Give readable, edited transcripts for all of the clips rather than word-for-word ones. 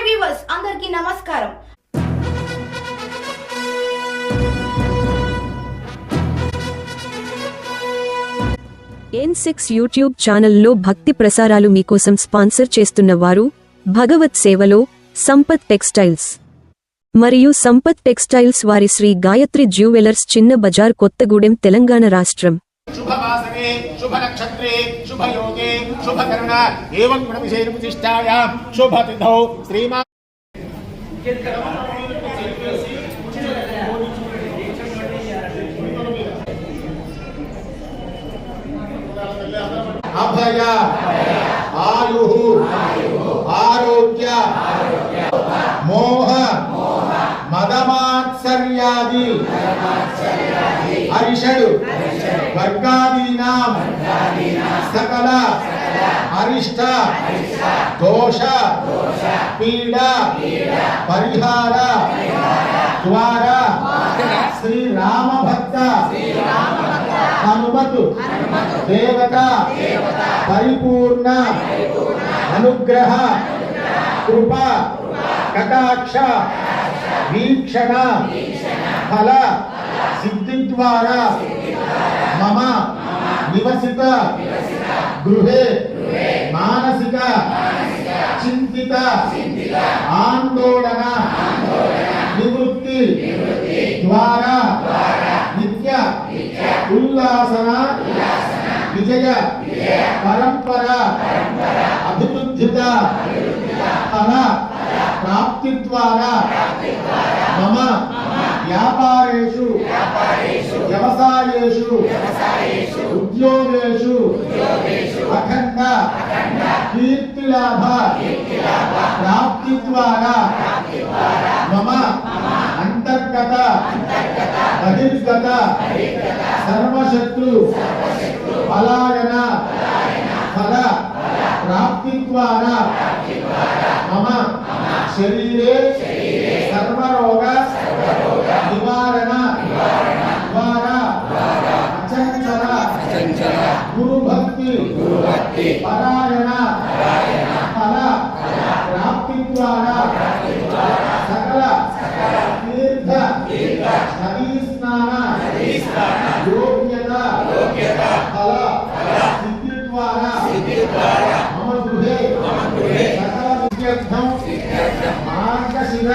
Viewers అందరికీ నమస్కారం. N6 YouTube ఛానల్లో భక్తి ప్రసారాలు మీకోసం స్పాన్సర్ చేస్తున్న వారు భగవత్ సేవలో సంపత్ టెక్స్టైల్స్ మరియు సంపత్ టెక్స్టైల్స్ వారి శ్రీ గాయత్రి జ్యువెలర్స్, చిన్న బజార్, కొత్తగూడెం, తెలంగాణ రాష్ట్రం. शुभवासरे शुभ नक्षत्रे शुभ योगे शुभ करण एवं गुण विशेष प्रतिष्ठायां शुभ तिथौ श्रीमान अभय आयु आरोग्य मोह मदमात्सर्यादि अरिषडु वर्गादीनां सकल अरिष्ट दोष पीड़ा परिहार द्वारा श्री राम भक्त हनुमतु देवता परिपूर्ण अनुग्रह कृपा कटाक्ष वीक्षण फल सिद्धि द्वारा मम निवसित गृहे मानसिक चिंतित आंदोलन निवृत्ति द्वारा नित्य उल्लासन विजय परंपरा अभिवृद्धित फल प्राप्ति द्वारा मम व्यापारेषु व्यवसायेषु उद्योगेषु अखंड कीर्तिलाभ प्राप्ति द्वारा मम अंतर्गत बहिर्गत सर्वशत्रु पलायन फल प्राप्ति द्वारा मम शरीरे सर्वरोग निवारण द्वारा अचंचल गुरु भक्ति परायण फल प्राप्ति द्वारा सकल तीर्थ नदी स्नान योग्यता फल सिद्धि द्वारा मम गृहे सकल विद्यर्थं मार्गशिर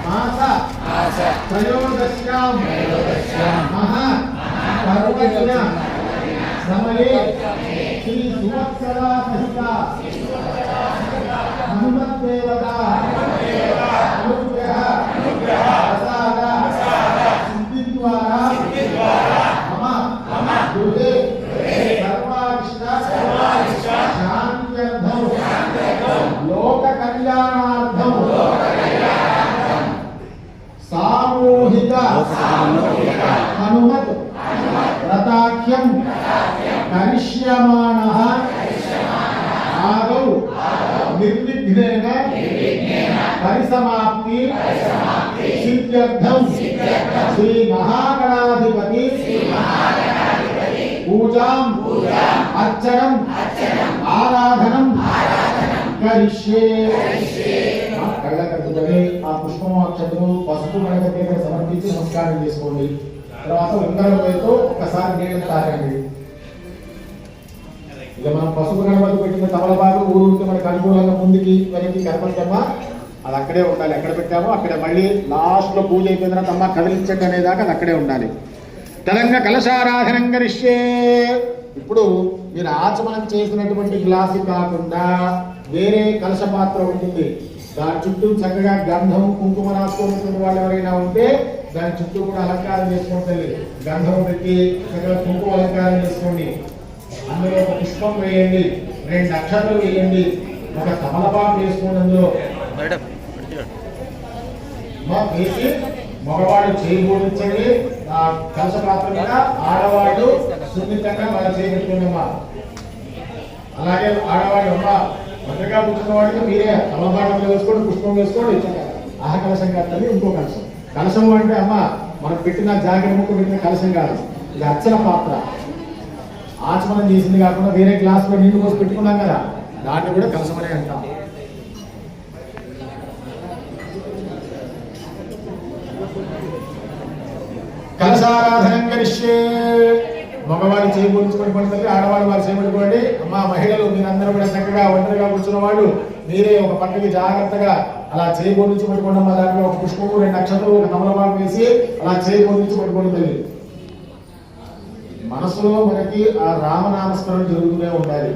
मास त्रयोदश्यां महा पर्वदिन समये श्री सुवत्सला सहिता हनुमद्देवता अनुग्रह प्रसाद सिद्धि द्वारा मम गृहे सर्वारिष्ट शान्त्यर्थं लोक कल्याणार्थं सामूहिक हनुमत् व्रताख्यं करिष्यमाणः आदौ निर्विघ्नेन परिसमाप्ति सिद्ध्यर्थं श्री महागणाधिपति पूजां अर्चनं आराधनं करिष्ये. కళ్ళకట్టుకొని ఆ పుష్పము అక్షతలు పసుపు గణపతి దగ్గర సమర్పించి నమస్కారం చేసుకోండి. తర్వాత ఉంగరంతో ఒకసారి నీళ్ళు తాగండి. ఇక మనం పసుపు గణపతి పెట్టిన తమలపాకు ఊరుంటే మనకు అనుకూలంగా ముందుకి వెనక్కి కనపడతామా, అది అక్కడే ఉండాలి. ఎక్కడ పెట్టామో అక్కడ మళ్ళీ లాస్ట్ లో పూజ అయిపోయిన తర్వాత అమ్మ కదిలించండి అనేదాకా అది అక్కడే ఉండాలి. తెలంగాణ కలశారాధనం కరిష్యే. ఇప్పుడు మీరు ఆచమనం చేసినటువంటి గ్లాసు కాకుండా వేరే కలశ పాత్ర ఉంటుంది. దాని చుట్టూ చక్కగా గంధం కుంకుమ రాసుకున్నటువంటి వాళ్ళు ఎవరైనా ఉంటే దాని చుట్టూ కూడా అలంకారం చేసుకోండి. గంధం పెట్టి చక్కగా కుంకుమ అలంకారం చేసుకోండి. అందులో ఒక పుష్పం వేయండి, 2 అక్షతలు వేయండి, ఒక తమలపాకు వేసుకోండి. అందులో వేసి మగవాడు చేయి బోధించండి. ఆ కలశ పాత్ర మీద ఆడవాడు సున్నితంగా మన చేయబెట్టుకోండమ్మా. అలాగే ఆడవాడు అమ్మ భద్రగా కూర్చున్న వాడికి మీరే తమలపాకు వేసుకోండి, పుష్పం వేసుకోండి. ఆహ కలశం కాదు, ఇంకో కలశం. కలశం అంటే అమ్మ మనం పెట్టిన జాకెట్ ముక్క పెట్టిన కలశం కాదు, ఇది అర్చన పాత్ర. ఆచమనం చేసింది కాకుండా వేరే గ్లాసులో నీళ్లు పోసి పెట్టుకున్నాం కదా, దాన్ని కూడా కలశమనే అంటాం. కలశారాధనం కరిష్యే. మగవాళ్ళు చేయబోచుకొని పడుతుంది, ఆడవాళ్ళు వారు చేయబడుకోండి. అమ్మా మహిళలు మీరందరూ కూడా చక్కగా ఒంటరిగా కూర్చున్న వాళ్ళు మీరే ఒక పక్కకి జాగ్రత్తగా అలా చేయబోచి పట్టుకోండి. అమ్మా దాంట్లో ఒక పుష్పము, 2 నక్షత్రాలు, ఒక తమలపాకు వేసి అలా చేయబోచి పట్టుకోండి. మనసులో మనకి ఆ రామనామస్మరణ జరుగుతూనే ఉండాలి.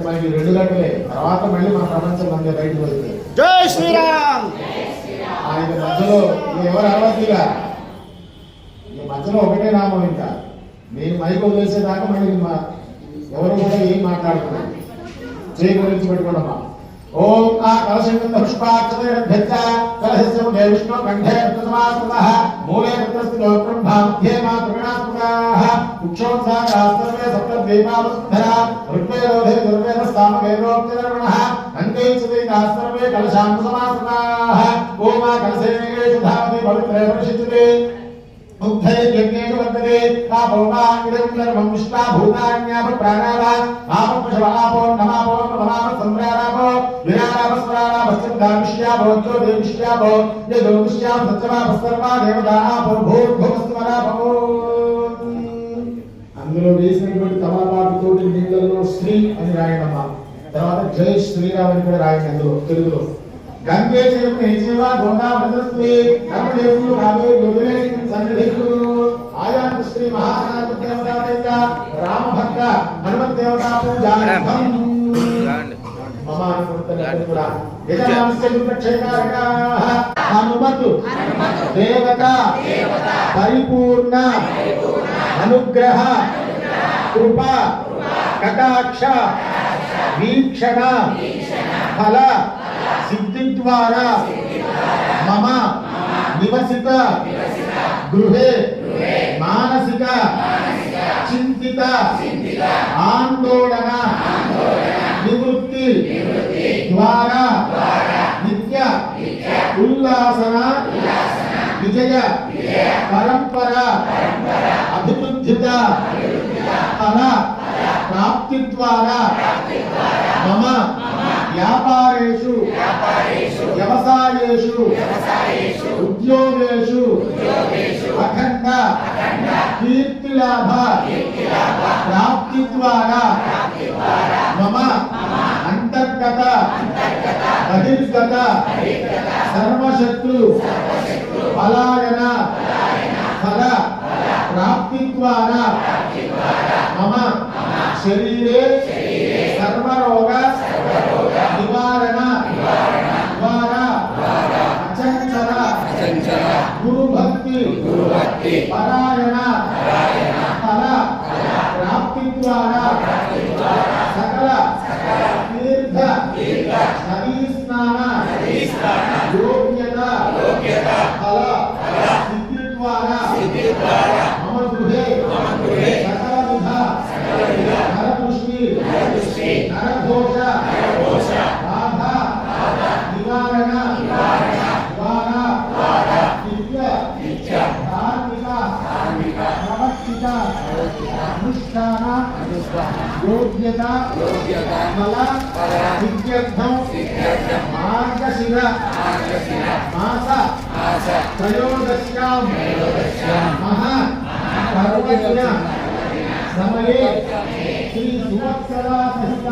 మనకి 2 గంటలే తర్వాత మళ్ళీ మన ప్రపంచం మంది బయటకు వెళ్తుంది. జై శ్రీరామ్. ఆయన మధ్యలో ఎవరు అవ్వద్దిగా, ఈ మధ్యలో ఒకటే నామం. ఇంకా నేను మైక్ వదిలేసేదాకా మళ్ళీ ఎవరు కూడా ఏం మాట్లాడుతున్నారు. చేయి గురించి పెట్టుకోండమ్మా. ఓం ఆ కలశంగంధ పుష్పాక్షతైరభ్యచ్చ కలశస్య దే విష్ణు కంఠే ప్రథమాస్మృతః మూలే పుత్రస్తి లోకబ్రహ్మ మధ్యే మా త్రిగుణాత్మకాః ఉక్షోత్సాహాః సర్వే సప్తద్వీపావసుంధరా ఋగ్వేదోధే దుర్వేద సామవేదోక్తిధర్మణః అంతేక్షతైః సర్వే కలశాంత సమాస్మృతాః. ఓం ఆ కలశేనేషు ధావతి పవిత్రే పరిశుద్ధతే ముగ్ధైర్యజ్ఞేషు వర్తతే తాపోమాంగిరం సర్వం విష్ణా భూతాన్యాప ప్రాణావా ఆపపశవాపో నమాపో నమాప సంప్రారాపో విరారాపస్వరారాప సింధామిష్యాపో జ్యోతిర్మిష్యాపో యజోమిష్యాప సత్యమాప సర్వా దేవతాపో భూర్భువస్వరాపో. అందులో వేసినటువంటి తమలపాకుతోటి నీళ్ళల్లో శ్రీ అని రాయడమ్మా. తర్వాత జై శ్రీరామ్ అని కూడా రాయండి అందులో తెలుగులో. గంగే చేరుకుని జీవా గోదావరి నర్మదేవులు కావేరి సన్నిధికులు ఆయా శ్రీ మహానాథ దేవత రామ భక్త హనుమత్ దేవత పూజార్థం మమ అనుకుంటున్నారు కూడా. యజమానస్య దుర్క్షేకారకాః హనుమతు దేవత పరిపూర్ణ అనుగ్రహ కృప కటాక్ష వీక్షణ ఫల సిద్ధి ద్వారా మమ నివసిత గృహే మానసిక చింతిత ఆందోళన నివృత్తి ద్వారా నిత్య ఉల్లాసన విజయ పరంపర అభివృద్ధిత ఫల ప్రాప్తి ద్వారా మమ వ్యాపారేషు వ్యవసాయేషు ఉద్యోగేషు అఖండ కీర్తిలాభ ప్రాప్తి ద్వారా మమ అంతర్గత బహిర్గత సర్వశత్రు పలాయన ఫల ప్రాప్తి ద్వారా మమ శరీరే సర్వరోగ నివారణ ద్వారా అచంచల గురుభక్తి పరాయణ ఫల ప్రాప్తి ద్వారా సకల తీర్థ నదీ స్నాన యోగ్యత ఫల సిద్ధి ద్వారా మమ గృహే సకల విధ నరదృష్టి నరఘోష బాధ నివారణ ద్వారా నిత్య ధార్మిక ప్రవర్తిత అనుష్ఠాన యోగ్యత ఫల సిద్ధ్యర్థం మార్గశిర మాస త్రయోదశ్యాం మహా పర్వదిన సమయే శ్రీ సువత్సరా సహిత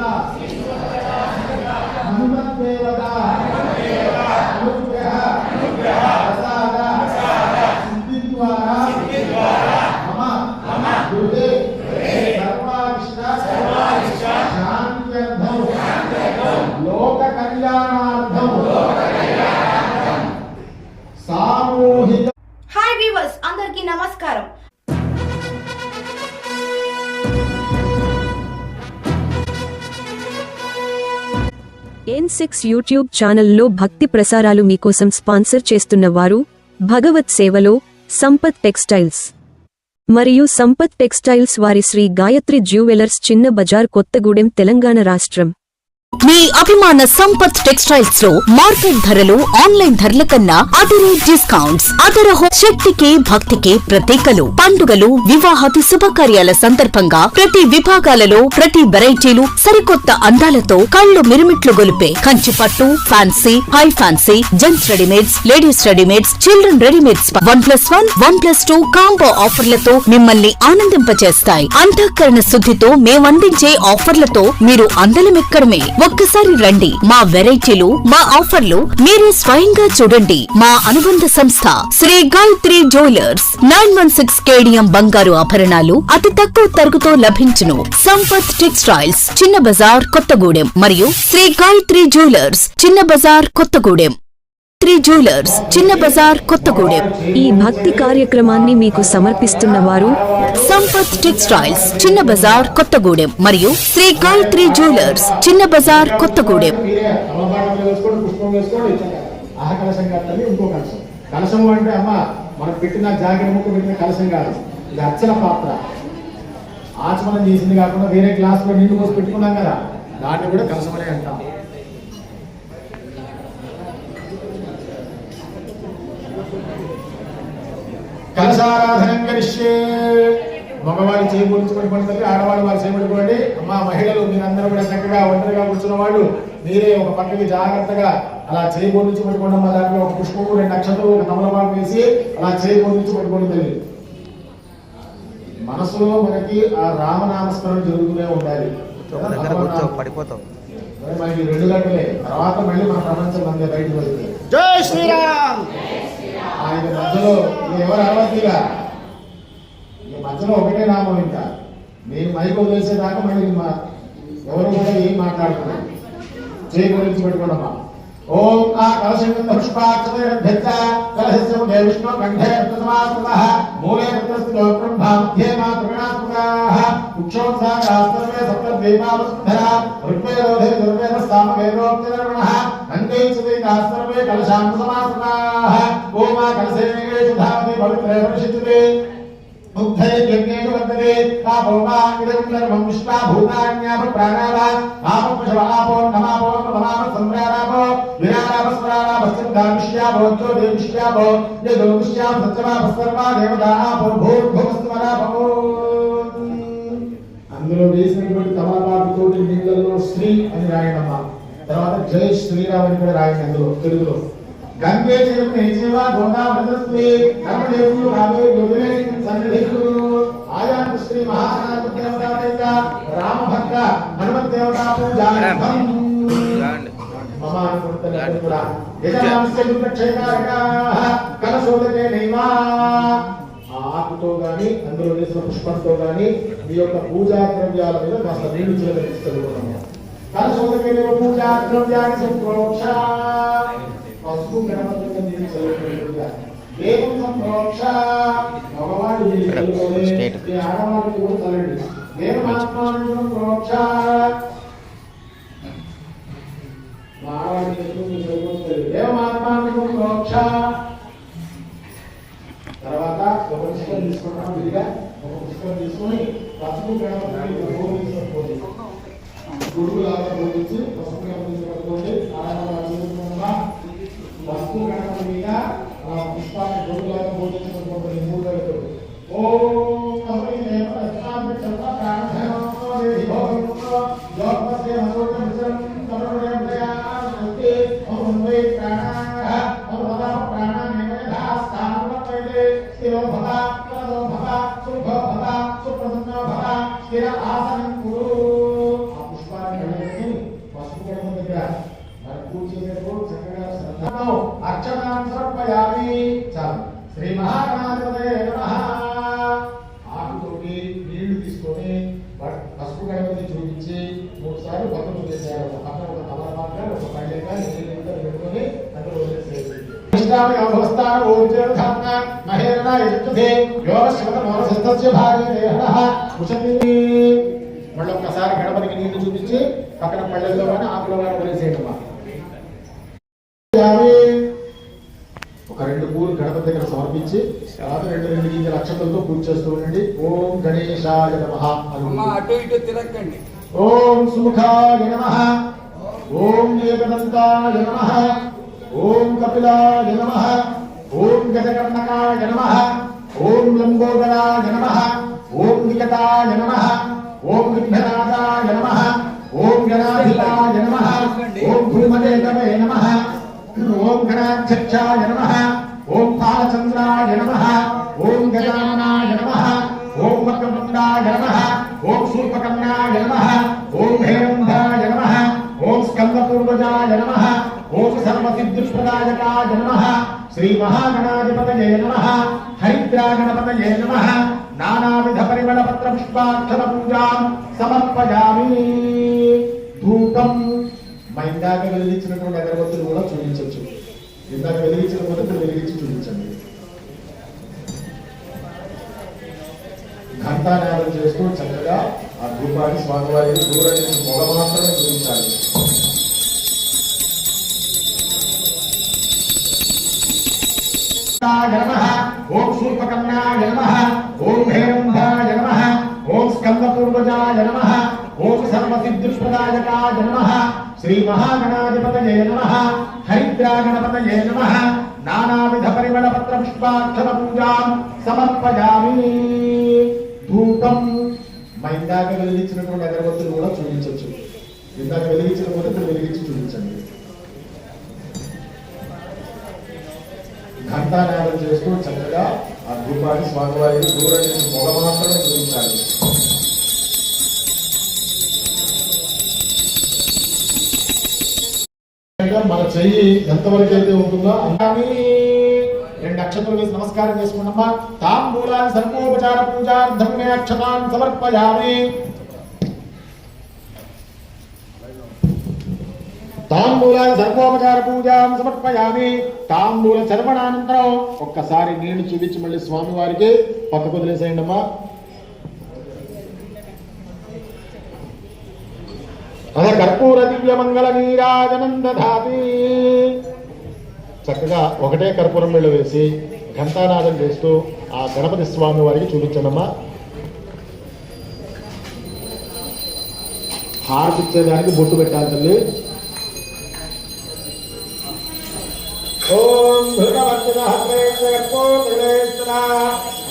హనుమద్దేవత అనుగ్రహ ప్రసాద సిద్ధి ద్వారా మమ గృహే సర్వారిష్ట శాంత్యర్థం లోక కళ్యాణార్థం సామూహిక. హాయ్ వ్యూవర్స్, అందరికీ నమస్కారం. N6 యూట్యూబ్ ఛానల్లో భక్తి ప్రసారాలు మీకోసం స్పాన్సర్ చేస్తున్న వారు భగవత్ సేవలో సంపత్ టెక్స్టైల్స్ మరియు సంపత్ టెక్స్టైల్స్ వారి శ్రీ గాయత్రి జ్యువెలర్స్, చిన్న బజార్, కొత్తగూడెం, తెలంగాణ రాష్ట్రం. మీ అభిమాన సంపత్ టెక్స్టైల్స్ లో మార్కెట్ ధరలు ఆన్లైన్ ధరల కన్నా అదిరే డిస్కౌంట్స్. అదరహో శక్తికి భక్తికి ప్రతీకలు. పండుగలు వివాహాది శుభకార్యాల సందర్భంగా ప్రతి విభాగాలలో ప్రతి వెరైటీలు సరికొత్త అందాలతో కళ్ళు మిరుమిట్లు గొలిపే కంచి పట్టు, fancy, high fancy, gents readymades, ladies readymades, children readymades 1+1, 1+2 combo ఆఫర్లతో మిమ్మల్ని ఆనందింపచేస్తాయి. అంతఃకరణ శుద్ధితో మేమందించే ఆఫర్లతో మీరు అందలమెక్కడమే. ఒక్కసారి రండి. మా వెరైటీలు, మా ఆఫర్లు మీరే స్వయంగా చూడండి. మా అనుబంధ సంస్థ శ్రీ గాయత్రి జ్యువెలర్స్ 916 కేడిఎం బంగారు ఆభరణాలు అతి తక్కువ తరుగుతో లభించును. సంపత్ టెక్స్టైల్స్ చిన్న బజార్ కొత్తగూడెం మరియు శ్రీ గాయత్రి జ్యువెలర్స్ చిన్న బజార్ కొత్తగూడెం. చిన్న బజార్ కొత్తగూడెం. ఈ భక్తి కార్యక్రమాన్ని మీకు సమర్పిస్తున్న వారు సంపత్ టెక్స్టైల్స్ చిన్న బజార్ కొత్తగూడెం మరియు శ్రీ గాయత్రి జ్యువెలర్స్ చిన్న బజార్ కొత్తగూడెం. మీరే తమలపాకులు వేసుకోండి, పుష్పం వేసుకోండి. ఆహ కలశం కాదు, ఇంకో కలశం. కలశము అంటే అమ్మ మనం పెట్టిన జాకెట్ ముక్క పెట్టిన కలశం కాదు, ఇది అర్చన పాత్ర. ఆచమనం చేసింది కాకుండా వేరే గ్లాస్ లో నీళ్లు పోసి పెట్టుకున్నాం కదా, దాన్ని కూడా కలశమనే అంటాం. కలశారాధనం కరిష్యే. మగవాళ్ళు చేయబోల్చుకొని తల్లి, ఆడవాళ్ళు వారు చేయబడుకోండి. అమ్మా మహిళలు మీరందరూ కూడా చక్కగా ఒంటరిగా కూర్చున్న వాళ్ళు మీరే ఒక పక్కకి జాగ్రత్తగా అలా చేయబోల్చి పట్టుకోండి. అమ్మా దాంట్లో ఒక పుష్పము, 2 నక్షత్రాలు, ఒక తమలపాకు వేసి అలా చేయబోల్చి పట్టుకోండి తల్లి. మనసులో మనకి ఆ రామనామస్మరణ జరుగుతూనే ఉండాలి. మనకి 2 గంటలే తర్వాత మళ్ళీ మన ప్రపంచం మనకి బయటకు వస్తుంది. జై శ్రీరామ్. ఆయన మధ్యలో ఎవరు అరవద్దిగా ఈ మధ్యలో ఒకటే నామం. ఇంకా నేను మైకు వదిలేసేదాకా మళ్ళీ ఎవరు కూడా ఏం మాట్లాడుతున్నారు. చేయి గురించి పెట్టుకోవడమా. ఓం ఆ కలశంగ పుష్పాక్షత కలశ విష్ణు కంఠే సమాస్కృతః మూలే ప్రతిస్థితో బ్రహ్మ మధ్యే మా త్రిగుణాత్మకాః ఉక్షోత్సాహాస్తమే సప్త ద్వీపావసుంధరా ఋగ్వేదోధే దుర్వేద సామ వేదోక్తిర్గుణః అంతేచతే కాస్తమే కలశాంత సమాస్కృతాః ఓం ఆ కలశేషు ధావతి పవిత్రే పరిశుద్ధతే ముగ్ధే యజ్ఞేషు వర్తతే ఆపోమా ఇదం సర్వం విశ్వా భూతాన్యాప ప్రాణావ ఆపపశవ ఆపో నమాపో నమామ సంప్రారాపో విరారాప స్వరారాప సింధావిష్యాపో జ్యోతిష్యాపో యదోష్యాప సత్యమాప సర్వా దేవతా ఆపో భూర్భువస్వరాపో. అందులో వేసినటువంటి తమలపాకుతోటి నీళ్ళల్లో శ్రీ అని రాయడమ్మా. తర్వాత జై శ్రీరామ్ అని కూడా రాయండి అందులో తెలుగులో. గంగే చేవ గోదావరి నర్మదేవులు రాబోయే గోవిలే సన్నిధికు ఆయాం శ్రీ మహారాజ దేవతా రామ భక్త హనుమత్ దేవతా పూజార్థం మమ అనుకుంటున్నాను కూడా యజమానస్య దుర్క్షేకారకాః కలశోదకే నైవా. ఆకుతో గాని అందులో వేసిన పుష్పంతో గాని మీ యొక్క పూజా ద్రవ్యాల మీద కాస్త నీళ్లు చిలకరిస్తున్నాము. కలశోదకే పూజా ద్రవ్యాన్ని సంప్రోక్ష పసుపు గణపతిగా దీన్ని చదువుకుంటుందా దేవం సంప్రోక్ష. మగవాడు ఆడవాళ్ళు కూడా చల్లండి. దేవమాత్మాను సంప్రోక్ష. ఆడవాడిని చదువుకుంటుంది దేవమాత్మాను సంప్రోక్ష. తర్వాత ఒక పుష్పం తీసుకుంటాం. విడిగా ఒక పుష్పం తీసుకుని పసుపు గణపతిని బోధించుకోండి. గురువులాగా బోధించి పసుపు గణపతిని పట్టుకోండి. ఆడవాళ్ళు వస్తు గణపతి మీద పుష్పాన్ని గొడుగులాగా బోధించుకుంటుంది. 3 గంటలు ఓం అహరి దేవ రత్నాభి చర్మ ప్రాణధనో దేవో యోగస్తే మనోజం విచరం తమరుణయం దయానస్తే ఓం వై ప్రాణః ఓం ప్రాణమేవయథా స్థానవైతే స్థిరో భవ ప్రదో భవ సుభో భవ సుప్రసన్నో భవ స్థిర ఆసనం కురు. ఆ పుష్పాన్ని కళ్ళకి పసుపు గణపతి దగ్గర పూజ చేసేటప్పుడు చక్కగా అర్చనాన్ని సమర్పయామి. చాలు. శ్రీ మహాగణాధిపతయే నమః. ఆకుతోటి నీళ్లు తీసుకొని పసుపు గణపతి చూపించి 3 సార్లు భక్తులు చేశారు. పక్కన ఒక తమలపాక ఒక పళ్ళెగా నీళ్ళు పెట్టుకొని అందులో వదిలేసేది. మళ్ళీ ఒక్కసారి గణపతికి నీళ్లు చూపించి పక్కన పళ్ళెల్లో కానీ ఆకులో కానీ వదిలేసేయడమా. ఒక 2 పూలు గణపతి దగ్గర సమర్పించి తర్వాత 2 గింజల అక్షతలతో పూజ చేస్తూ ఉండండి. ఓం గణేశాయ నమః. అటు ఇటు తిరగండి. ఓం సుముఖాయ నమః. ఓం ఏకదంతాయ నమః ఓం కపిలాయ నమః ఓం గజకర్ణకాయ నమః ఓం లంబోదరాయ నమః ఓం వికటాయ నమః ఓం విఘ్ననాథాయ నమః ఓం గణాధిపాయ నమః ఓం భూమదేవే నమః ఓం గణాధ్యక్షాయ నమః ఓం బాలచంద్రాయ నమః ఓం గజాననాయ నమః ఓం వక్రతుండాయ నమః ఓం శూర్పకర్ణాయ నమః ఓం హేరంభాయ నమః ఓం స్కందపూర్వజాయ నమః ఓం సర్వసిద్ధిప్రదాయకాయ నమః శ్రీ మహాగణాధిపతయే నమః హరిద్రాగణపతయే నమః నానావిధ పరిమళ పత్ర పుష్పాక్షర పూజాం సమర్పయామి. ధూపం ఇందాక వెలిగించినటువంటి అగరబత్తులు కూడా చూపించవచ్చు. ఇందాక వెలిగించిన మొదటి వెలిగించి చూపించండి. ఘంటానాదం చేస్తూ చక్కగా ఆ ధూపాన్ని స్వామివారికి దూరం నుంచి పొగ మాత్రమే చూపించాలి. ఓం శూర్పకర్ణాయ నమః ఓం హేరంభాయ నమః ఓం స్కందపూర్వజాయ నమః ఓం సర్వసిద్ధిప్రదాయకాయ నమః శ్రీ మహాగణాధిపతయే నమః హరిద్రాగణపతయే నమః నానావిధ పరిమళ పత్ర పుష్పాక్షర పూజాం సమర్పయామి. ధూపం ఇందాక వెలిగించినటువంటి అగరబత్తులు కూడా చూపించవచ్చు. ఇందాక వెలిగించిన మొదటి వెలిగించి చూపించండి. ఘంటానాదం చేస్తూ చక్కగా ఆ ధూపాన్ని స్వామివారికి దూరం నుంచి పొగ మాత్రమే చూపించాలి. మన చెయ్యి ఎంతవరకు అయితే ఉంటుందో అంతాన్ని 2 అక్షతలు వేసి నమస్కారం చేసుకున్నమ్మా. తాంబూలాన్ని సర్వోపచార పూజార్థం మే అక్షతాన్ని సమర్పయామి. తాంబూలాన్ని సర్వోపచార పూజాం సమర్పయామి. తాంబూల చర్వణానంతరం ఒక్కసారి నీళ్లు చూపించి మళ్ళీ స్వామివారికి పక్కకు వదిలేసేయండి అమ్మా. అద కర్పూర దివ్య మంగళ నీరాజనం దధాతి. చక్కగా ఒకటే కర్పూరం బిళ్ళ వేసి ఘంటానాదం చేస్తూ ఆ గణపతి స్వామి వారికి చూపించండమ్మా. హారతి ఇచ్చేదానికి బొట్టు పెట్టాలి తల్లి. ఓం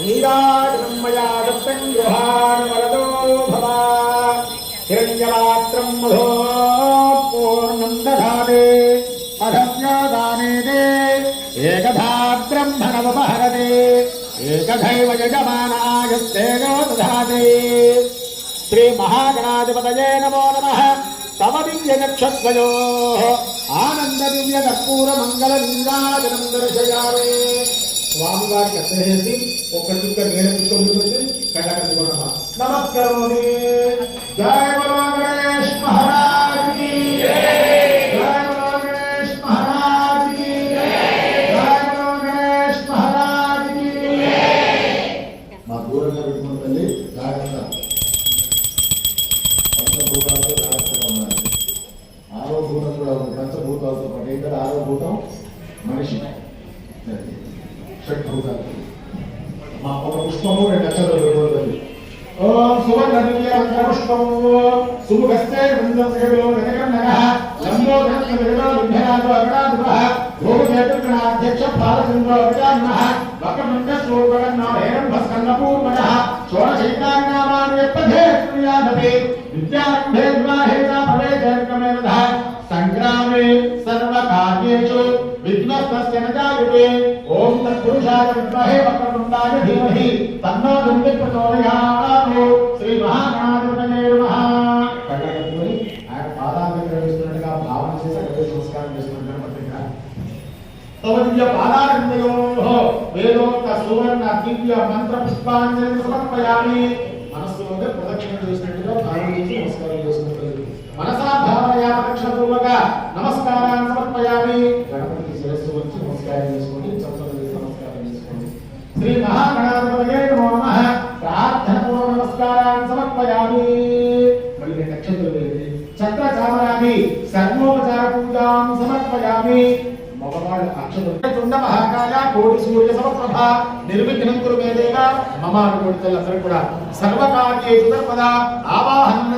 నీరాజనం మయా దత్తం గృహాన్ వరదో భవ హిరణ్యపాత్రం మధో పూర్ణం దధాతే అధవ్యాదానే ఏకధా బ్రహ్మణముపహరతే ఏకధైవ యజమానాయస్తేజో దధాతే. శ్రీ మహాగణాధిపతయే నమో నమః. తమ దివ్య నక్షత్రయోః ఆనంద దివ్య కర్పూర మంగళ నీరాజనం దర్శయామి. స్వామివారికి అర్థం ఒక్క చుక్క నీళ్ళ చుక్క పెట్టి కళ్ళకట్టుకున్నామా. నమస్కారం. జయ బలో గణేష్ మహారాజ్ కి జయ బలో గణేష్ మహారాజ్ కి జయ బలో గణేష్ మహారాజ్ కి. మా దూరంగా పెట్టుకున్న తల్లి జాగ్రత్త. పంచభూతాలతో జాగ్రత్తగా ఉండాలి. ఆరో భూతం కూడా ఉంది. పంచభూతాలతో పాటు ఏంటంటే ఆరో భూతం మనిషి, షడ్భూతాలు. మా ఒక పుష్పము 2 అక్షరాలు పెట్టుకోవాలి. ఓం సువర్ణ దివ్య పుష్పము సుముఖస్తే వృందసగలో గణకర్ణః లంబోదరస్య విరదో విఘ్ననాథో అగణాధిపః భూమకేతుర్గణాధ్యక్ష బాలచంద్రో అగజాననః వక్రతుండ శూర్పకర్ణో హేరంభస్కందపూర్వజః షోడశైతాన్యామాని యప్పధే ప్రియాదపి విద్యారంభే వివాహే చ ప్రవేశేర్కమేవధః సంగ్రామే సర్వకార్యేషు విఘ్నస్తస్య న జాయతే. ఓం తత్పురుషాయ విద్మహే వక్రతుండాయ ధీమహి తన్నో దుర్గే ప్రచోదయాత్. శ్రీ మహాగణాధిపతయే నమః. కళ్ళకట్టుకొని ఆయన పాదాల దగ్గర వేస్తున్నట్టుగా భావన చేసి అక్కడ సంస్కారం చేస్తున్నట్టుగా పత్రిక. తవ దివ్య పాదారంభయోః వేదోక్త సువర్ణ దివ్య మంత్ర పుష్పాంజలి సమర్పయామి. మనస్సులో ప్రదక్షిణ చేసినట్టుగా భావన చేసి నమస్కారం చేస్తున్నట్టు మనసా భావనయా ప్రదక్షిణపూర్వక నమస్కారాన్ని సమర్పయామి. గణపతికి శిరస్సు వచ్చి నమస్కారం చేసుకోండి. చప్పట్లు చేసి నమస్కారం చేసుకోండి. శ్రీ మహాగణాధిపతయే నమో నమః. ప్రార్థన పూర్వ నమస్కారాన్ని సమర్పయామి. మళ్ళీ 2 అక్షంతలు వేయండి. చక్ర చామరాది సర్వోపచార పూజాం సమర్పయామి. మగవాళ్ళు అక్షరుండ మహాకాయ కోటి సూర్య సమప్రభ నిర్విఘ్నం కురు మే దేవ మమ అనుకుంటులందరూ కూడా సర్వకార్యేషు సర్వదా ఆవాహనం న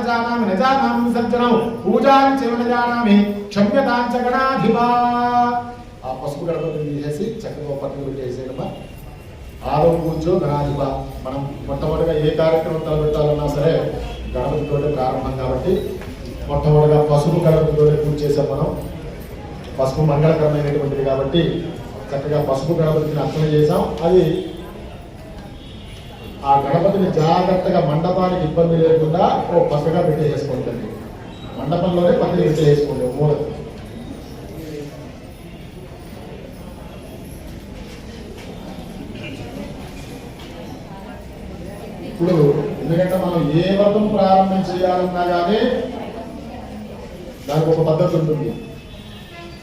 జానామి సజ్జనం పూజాం చ న జానామి క్షమ్యతాం చ గణాధిపా. ఆ పసుపు గణపతిని తీసేసి చక్కగా పక్కన పెట్టేసేయడమా. ఆరో పూజో గణాధిప. మనం మొట్టమొదటిగా ఏ కార్యక్రమం తలపెట్టాలన్నా సరే గణపతితోటే ప్రారంభం కాబట్టి మొట్టమొదటిగా పసుపు గణపతితోటే పూజ చేసాం మనం. పసుపు మంగళకరమైనటువంటిది కాబట్టి చక్కగా పసుపు గణపతిని అర్చన చేసాం. అది ఆ గణపతిని జాగ్రత్తగా మండపానికి ఇబ్బంది లేకుండా ఓ పక్కగా పెట్టేసుకోండి. మండపంలోనే పక్కన పెట్టేసుకోండి మూల. ఇప్పుడు ఎందుకంటే మనం ఏ వ్రతం ప్రారంభం చేయాలన్నా కానీ దానికి ఒక పద్ధతి ఉంటుంది.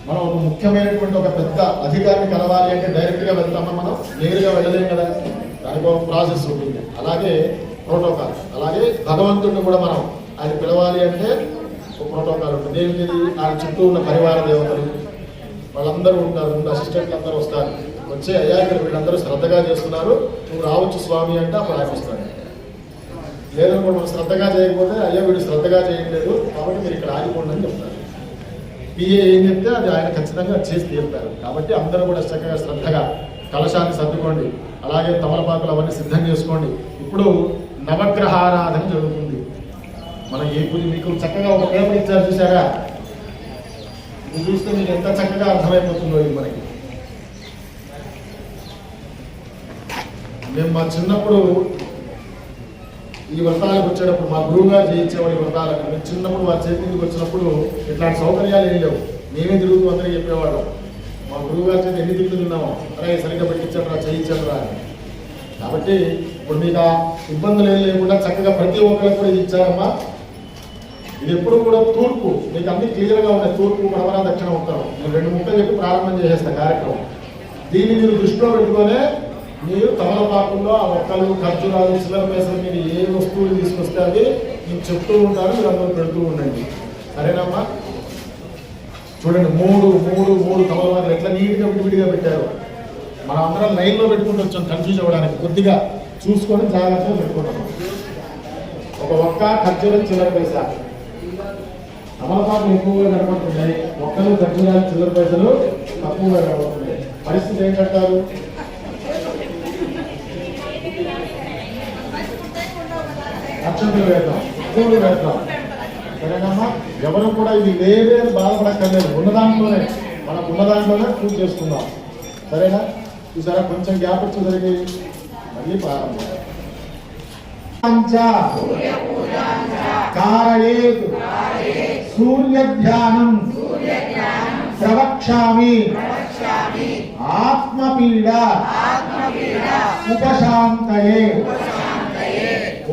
మనం ఒక ముఖ్యమైనటువంటి ఒక పెద్ద అధికారిని కలవాలి అంటే డైరెక్ట్గా వెళ్తామా, మనం నేరుగా వెళ్ళలేం కదా. దానికి ఒక ప్రాసెస్ ఉంటుంది. అలాగే ప్రోటోకాల్. అలాగే భగవంతుడిని కూడా మనం ఆయన పిలవాలి అంటే ఒక ప్రోటోకాల్ ఉంటుంది. ఏంటిది? ఆయన చుట్టూ ఉన్న పరివార దేవతలు వాళ్ళందరూ ఉంటారు, అసిస్టెంట్లు అందరూ వస్తారు. వచ్చే అయ్యా ఇక్కడ వీళ్ళందరూ శ్రద్ధగా చేస్తున్నారు, నువ్వు రావచ్చు స్వామి అంటే అప్పుడు ఆయన వస్తాడు. లేదు కూడా మనం శ్రద్ధగా చేయకపోతే అయ్యా వీడు శ్రద్ధగా చేయట్లేదు కాబట్టి మీరు ఇక్కడ ఆగిపోండి అని చెప్తారు. పిఏ ఏం చెప్తే అది ఆయన ఖచ్చితంగా చేసి తీరుతారు. కాబట్టి అందరూ కూడా చక్కగా శ్రద్ధగా కలశాన్ని సర్దుకోండి. అలాగే తమలపాకులు అవన్నీ సిద్ధం చేసుకోండి. ఇప్పుడు నవగ్రహారాధన జరుగుతుంది. మనం ఏ పూజ మీకు చక్కగా ఒక పేపర్ ఇచ్చారు చూసారా, ఇది చూస్తే మీకు ఎంత చక్కగా అర్థమైపోతుందో ఇది మనకి. మేము మా చిన్నప్పుడు ఈ వ్రతాలకు వచ్చేటప్పుడు మా గురువు గారు చేయించేవాడు. ఈ వ్రతాలకు మేము చిన్నప్పుడు వారి చేతికి వచ్చినప్పుడు ఇట్లాంటి సౌకర్యాలు ఏం లేవు. మేమే తిరుగుతూ అందరూ చెప్పేవాళ్ళం. మా గురువు గారి చేతి ఎన్ని తిట్లు తిన్నామో, అరే సరిగ్గా పెట్టించడరా చేయించడరా అని. కాబట్టి ఇప్పుడు మీకు ఆ ఇబ్బందులు ఏం లేకుండా చక్కగా ప్రతి ఒక్కరికి కూడా ఇది ఇచ్చారమ్మా. ఇది ఎప్పుడు కూడా తూర్పు, మీకు అన్ని క్లియర్గా ఉన్నాయి. తూర్పు, పడమర, దక్షిణ, ఉత్తరం. నేను 2 ముక్కలు చెప్పి ప్రారంభం చేసేస్తాను కార్యక్రమం. దీన్ని మీరు దృష్టిలో పెట్టుకొని మీరు తమలపాకుల్లో ఆ ఒక్కలు, ఖర్జూరాలు, చిల్లర పైసలు మీరు ఏ వస్తువులు తీసుకొస్తే అవి మీకు చెప్తూ ఉంటారు, మీరు అందరూ పెడుతూ ఉండండి. సరేనమ్మా? చూడండి, మూడు తమలపాకులు ఎట్లా నీట్గా విడివిడిగా పెట్టారు. మనం అందరం లైన్లో పెట్టుకుంటూ వచ్చాం కన్ఫ్యూజ్ అవ్వడానికి. కొద్దిగా చూసుకొని జాగ్రత్తగా పెట్టుకుంటాం. ఒక ఒక్క, ఖర్జూరం, చిల్లర పైస. తమలపాకులు ఎక్కువగా కనబడుతున్నాయి, ఒక్కలు, ఖర్జూరాలు, చిల్లర పైసలు తక్కువగా కనబడుతున్నాయి. పరిస్థితి ఏంటంటారు? అక్షంతలు వేద్దాం, పూలు వేద్దాం. సరేనమ్మా? ఎవరు కూడా ఇది వేరే బాధపడక్కర్లేదు. ఉన్నదాంట్లోనే మనకు ఉన్నదాంట్లోనే పూజ చేసుకుందాం. సరేనా? చూసారా కొంచెం గ్యాప్ వచ్చేసరికి మళ్ళీ ప్రారంభం. సూర్య ధ్యానం ప్రవక్ష్యామి ఆత్మపీడ ఉపశాంతయే.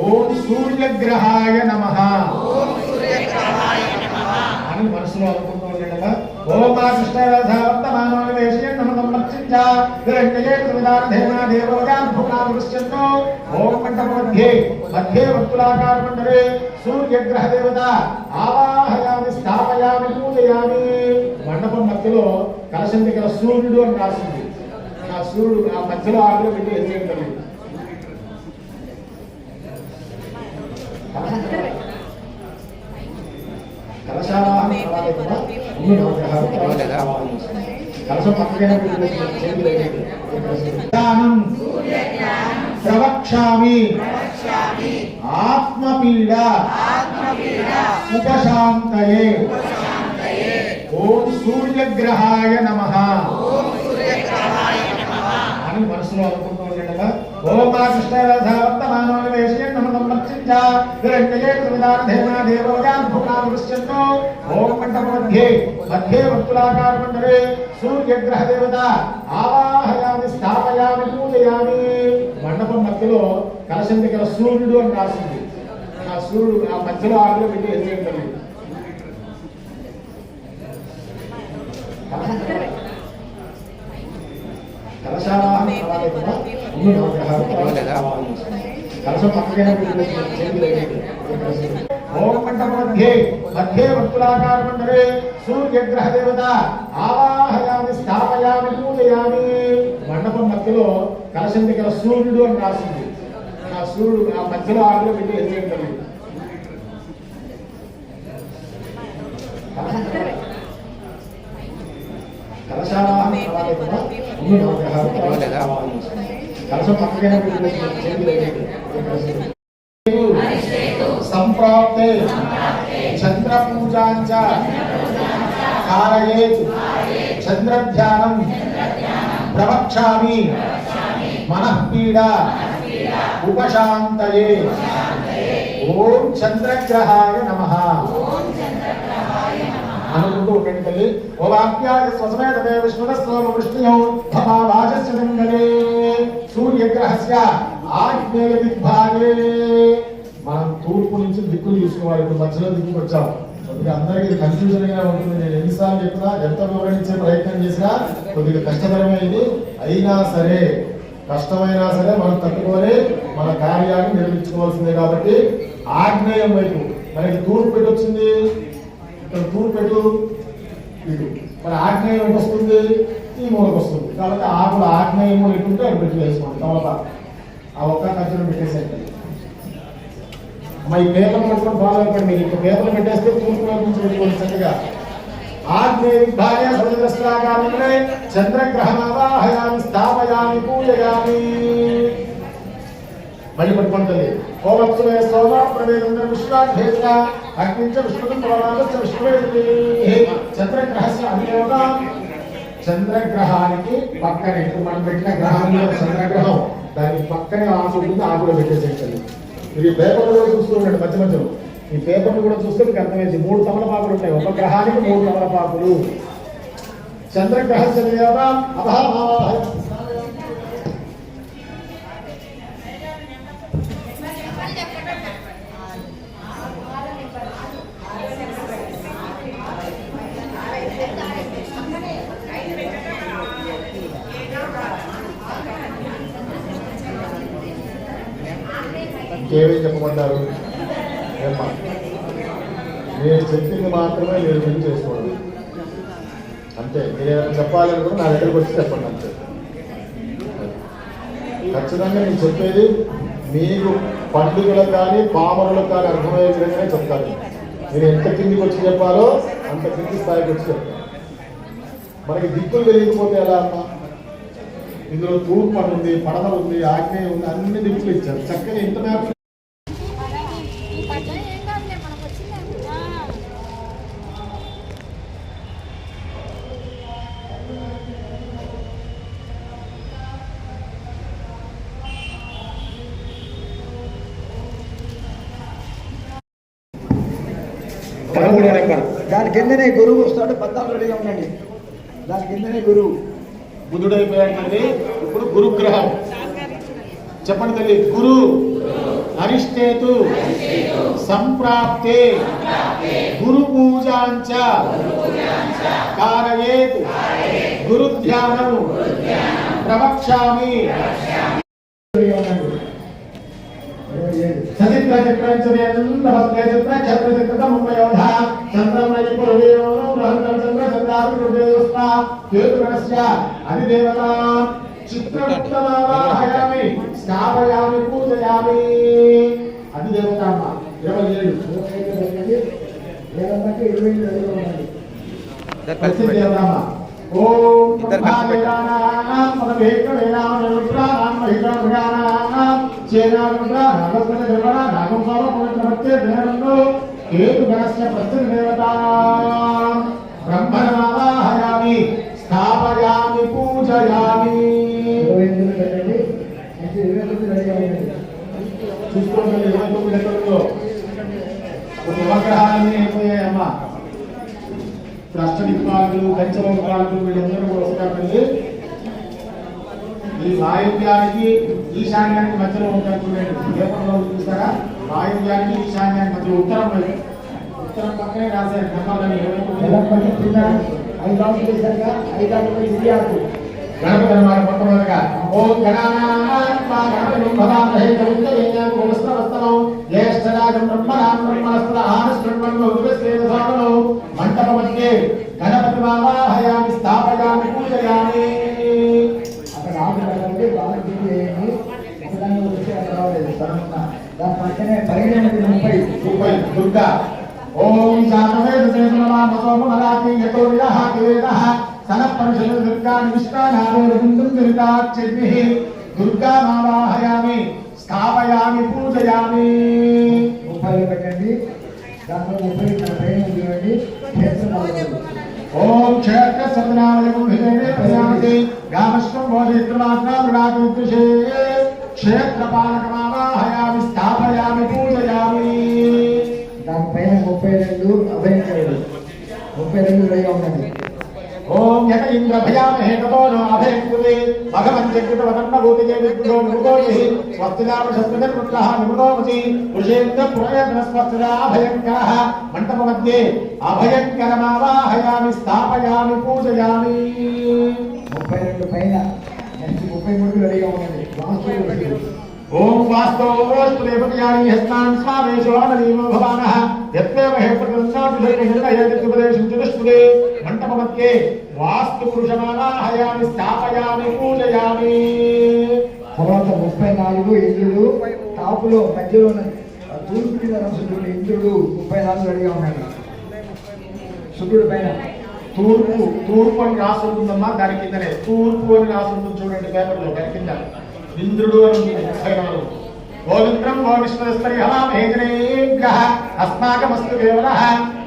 ఓం సూర్యగ్రహాయ నమః అని మనసులో అనుకుంటూ ఉండగా ఓం మా కృష్ణరథవర్తమానో నివేశయం నమః మర్చించ హిరణ్యే త్రివిధానధేనా దేవోగాన్ భూనాభిశ్చంతో ఓం మండపమధ్యే వర్తులాకార మండలే సూర్యగ్రహ దేవత ఆవాహయామి స్థాపయామి పూజయామి. మండపం మధ్యలో కలశం దగ్గర సూర్యుడు అని రాసింది. ఆ సూర్యుడు ఆ మధ్యలో ఆవిడ పెట్టి ఎదురు కలశం పక్కనే ప్రవక్ష్యామి ఆత్మపీడ ఉపశాంతయే. ఓం సూర్యగ్రహాయ నమః అని మనసులో అనుకుంటూ ఉండగా ఓం మా కృష్ణరథవర్తమానో నివేశయం నమః మర్చించ హిరణ్యే త్రివిధానధేనా దేవోగాన్ భూనాభిశ్చంతో ఓం మండపమధ్యే వర్తులాకార మండలే సూర్యగ్రహ దేవత ఆవాహయామి స్థాపయామి పూజయామి. మండపం మధ్యలో కలశం దగ్గర సూర్యుడు అని రాసింది. ఆ సూర్యుడు ఆ మధ్యలో ఆవిడ పెట్టి ఎదురు కలశం పక్కనే ఓం మండప మధ్యే మధ్యే వర్తులాకార మండలే సూర్యగ్రహ దేవత ఆవాహయామి స్థాపయామి పూజయామి. మండపం మధ్యలో కలశం దగ్గర సూర్యుడు అని రాసింది. ఆ సూర్యుడు ఆ మధ్యలో ఆకులో పెట్టి ఎదురేయండి. కలశావాహన కలశం పక్కనే సంప్రాప్తే చంద్ర పూజాంచ కారయేత్ చంద్రధ్యానం ప్రవక్ష్యామి మనఃపీడ ఉపశాంతయే. ఓం చంద్రగ్రహాయ నమః అనుకుంటూ ఉండండి తల్లి. ఓ వాక్యాయ స్వసమేతమే విష్ణురస్తోమ విష్ణుయో భవావాచస్య మంగళే సూర్యగ్రహస్య ఆగ్నేయ దిగ్భాగే. మనం తూర్పు నుంచి దిక్కులు చూసుకోవాలి. ఇప్పుడు మధ్యలో దిక్కుకు వచ్చాం. కొద్దిగా అందరికీ కన్ఫ్యూజన్ గా ఉంటుంది. నేను ఎన్నిసార్లు చెప్పినా ఎంత వివరించే ప్రయత్నం చేసినా కొద్దిగా కష్టతరమే ఇది. అయినా సరే కష్టమైనా సరే మనం తట్టుకొని మన కార్యాన్ని నిర్మించుకోవాల్సిందే. కాబట్టి ఆగ్నేయం వైపు మనకి తూర్పు పెట్టి వచ్చింది. ఇక్కడ తూర్పు పెట్టు ఇటు మరి ఆగ్నేయం ఎటు వస్తుంది? ఈ మూలకు వస్తుంది. కాబట్టి ఆకులు ఆగ్నేయ మూల ఎటుంటే అది పెట్టి వేసుకోండి. తమలపాకు ఆ ఒక్క ఖర్చును పెట్టేసేయండి. ఈ పేపర్లు పెట్టుకొని ఫాలో అయిపోయింది. మీరు ఇక్కడ పేపర్లు పెట్టేస్తే తూర్పు వైపు నుంచి పెట్టుకోండి చక్కగా. ఆగ్నేయ విభాగే సముద్రస్త్రాకారంలో చంద్రగ్రహమావాహయామి స్థాపయామి పూజయామి. మళ్ళీ పట్టుకుంటుంది. ఓవత్సవే సోమ ప్రవేదంగా విశ్వాధ్యేత అగ్నించ విష్ణుం ప్రవాహస్య విష్ణువేది. చంద్రగ్రహస్య అధియోగ. చంద్రగ్రహానికి పక్కనే ఇప్పుడు మనం పెట్టిన గ్రహంలో చంద్రగ్రహం దానికి పక్కనే ఆకు ఉంటుంది. ఆకులో పెట్టేసేయండి. ఇది పేపర్లు కూడా చూస్తూ ఉండండి మధ్య మధ్యలో. ఈ పేపర్లు కూడా చూస్తే మీకు అర్థమైంది. 3 తమలపాకులు ఉంటాయి. ఒక గ్రహానికి 3 తమలపాకులు. చంద్రగ్రహస్య అధియోగ అభావాహ. ఇంకేమీ చెప్పమంటారు? ఏమ్మా నేను చెప్పింది మాత్రమే మీరు విని చేసుకోండి అంతే. మీరు ఏమైనా చెప్పాలనుకుంటే నా దగ్గరకు వచ్చి చెప్పండి అంతే. ఖచ్చితంగా నేను చెప్పేది మీకు పండుగలకు కానీ పామరులకు కానీ అర్థమయ్యే విధంగానే చెప్తాను. మీరు ఎంత కిందికి వచ్చి చెప్పాలో అంత కింది స్థాయికి వచ్చి చెప్తాను. మనకి దిక్కులు తెలియకపోతే ఎలా అమ్మా? ఇందులో తూర్పు అని ఉంది, పడమర ఉంది, ఆగ్నేయం ఉంది, అన్ని దిక్కులు ఇచ్చారు. చక్కగా ఇంత మ్యాప్ దాని కిందనే గురువు వస్తాడు. 14 రెడీగా ఉండండి. దాని కిందనే గురువు. బుధుడైపోయాడు తల్లి. ఇప్పుడు గురుగ్రహం చెప్పండి తల్లి. గురు అరిష్టేతు సంప్రాప్తే గురు పూజాంచ కారయేత్ గురుధ్యానం ప్రవక్ష్యామి. చరిత్ర చక్ర ముంబయోధ చంద్రమణి పూర్వేయో చంద్ర చంద్రాభివృద్ధేస్తా కేతుగణస్య అధిదేవత చిత్రగుప్తమావాహయామి స్థాపయామి పూజయామి. అధిదేవత అమ్మ 27 దేవతమ్మ. ఓం బ్రహ్మాదేవానాం పరమేశ్వరేణాం రుద్రాణాం మహిషాసురాణాం చేనాగం సర్వపవిత్రమత్యే దేవన్ను కేతుగణస్య ప్రత్యదేవతాం బ్రహ్మణమావాహయామి స్థాపయామి పూజయామి. చూసుకోండి 29 గంటల్లో కొన్ని నవగ్రహాలన్నీ అయిపోయాయమ్మా. ఇప్పుడు అష్టదిక్పాలకులు పంచలోకాలకు వీళ్ళందరూ కూడా వస్తారు తల్లి. ఈ వాయువ్యానికి ఈశాన్యానికి మధ్యలో ఉంటారు. పేపర్లో చూస్తారా? వాయువ్యానికి ఈశాన్యానికి మధ్య ఉత్తరం పక్కనే రాశారు నెంబర్లని. గణపతి అన్నమాట మొట్టమొదటిగా. ఓం గణానాం గణపతిం భవామహే కవిం కవీనాం ఉపమశ్రవస్తమం ज्येष्ठराजं ब्रह्मणां ब्रह्मणस्पद आनस्ब्रह्मण्योदकस्तेजसामनो मण्डपमध्ये गणपतिमावाहयामि स्थापयामि पूजयामि అక్కడ ఆకుపడండి వాళ్ళకి చేయండి ఒకదాని వచ్చి అక్కడ రాలేదు సరళ దాని పక్కనే 30 దుర్గా ఓం శాతవేద నమామసోమరాతి యతో విరహ వేదః సనపరిషద దుర్గా నిష్ఠానావేదం దుర్గాక్షిభిః దుర్గా మావాహయామి స్థాపయామి పూజయామి 30 పెట్టండి దాంట్లో 30 పైన చూడండి క్షేత్రం ఓం క్షేత్ర సత్యనారాయణం హిరేణే ప్రజాపతి గామశ్వం భోజేత్రమాత్రాదురాదుషే క్షేత్రపాలకమావాహయామి స్థాపయామి పూజయామి దానిపైన 32 అభయంకరుడు 32 రెడీగా ఉండండి ఓం యత ఇంద్ర భయామహే తతో నో అభయకులే భగవన్ జగతవదన్న భూతిజే విద్యో ముగోయే స్వస్తినామ శస్త్రధర్మః నిమనోమతి పురుషేంద్ర పురయత్న స్వస్తిరా అభయంకరః మంటపమధ్యే అభయంకరమావాహయామి స్థాపయామి పూజయామి 32 పైన నెక్స్ట్ 33 రెడీగా ఉండండి వాస్తు ఓం వాస్తవోస్తు దేవతయాని హస్తాన్ స్వామేశో అనలీమో భవానః యత్వేవ హే ప్రతిష్ఠాతుపదేశం చతుష్పదే మంటపమధ్యే వాస్తు పురుషమావాహయామి స్థాపయామి పూజయామి తర్వాత 34 ఇంద్రుడు టాపులో మధ్యలో తూర్పు కింద రాసుడు ఇంద్రుడు 34 రెడీగా ఉన్నాడు సూర్యుడు పైన తూర్పు అని రాసి ఉంటుందమ్మా దాని కిందనే తూర్పు అని రాసి ఉంటుంది చూడండి పేపర్లో దాని కింద ఇంద్రుడు అని ఉంటుంది 34 గోవింద్రం గో విశ్వస్తరి హవామేజనేభ్యః అస్మాకమస్తు కేవలః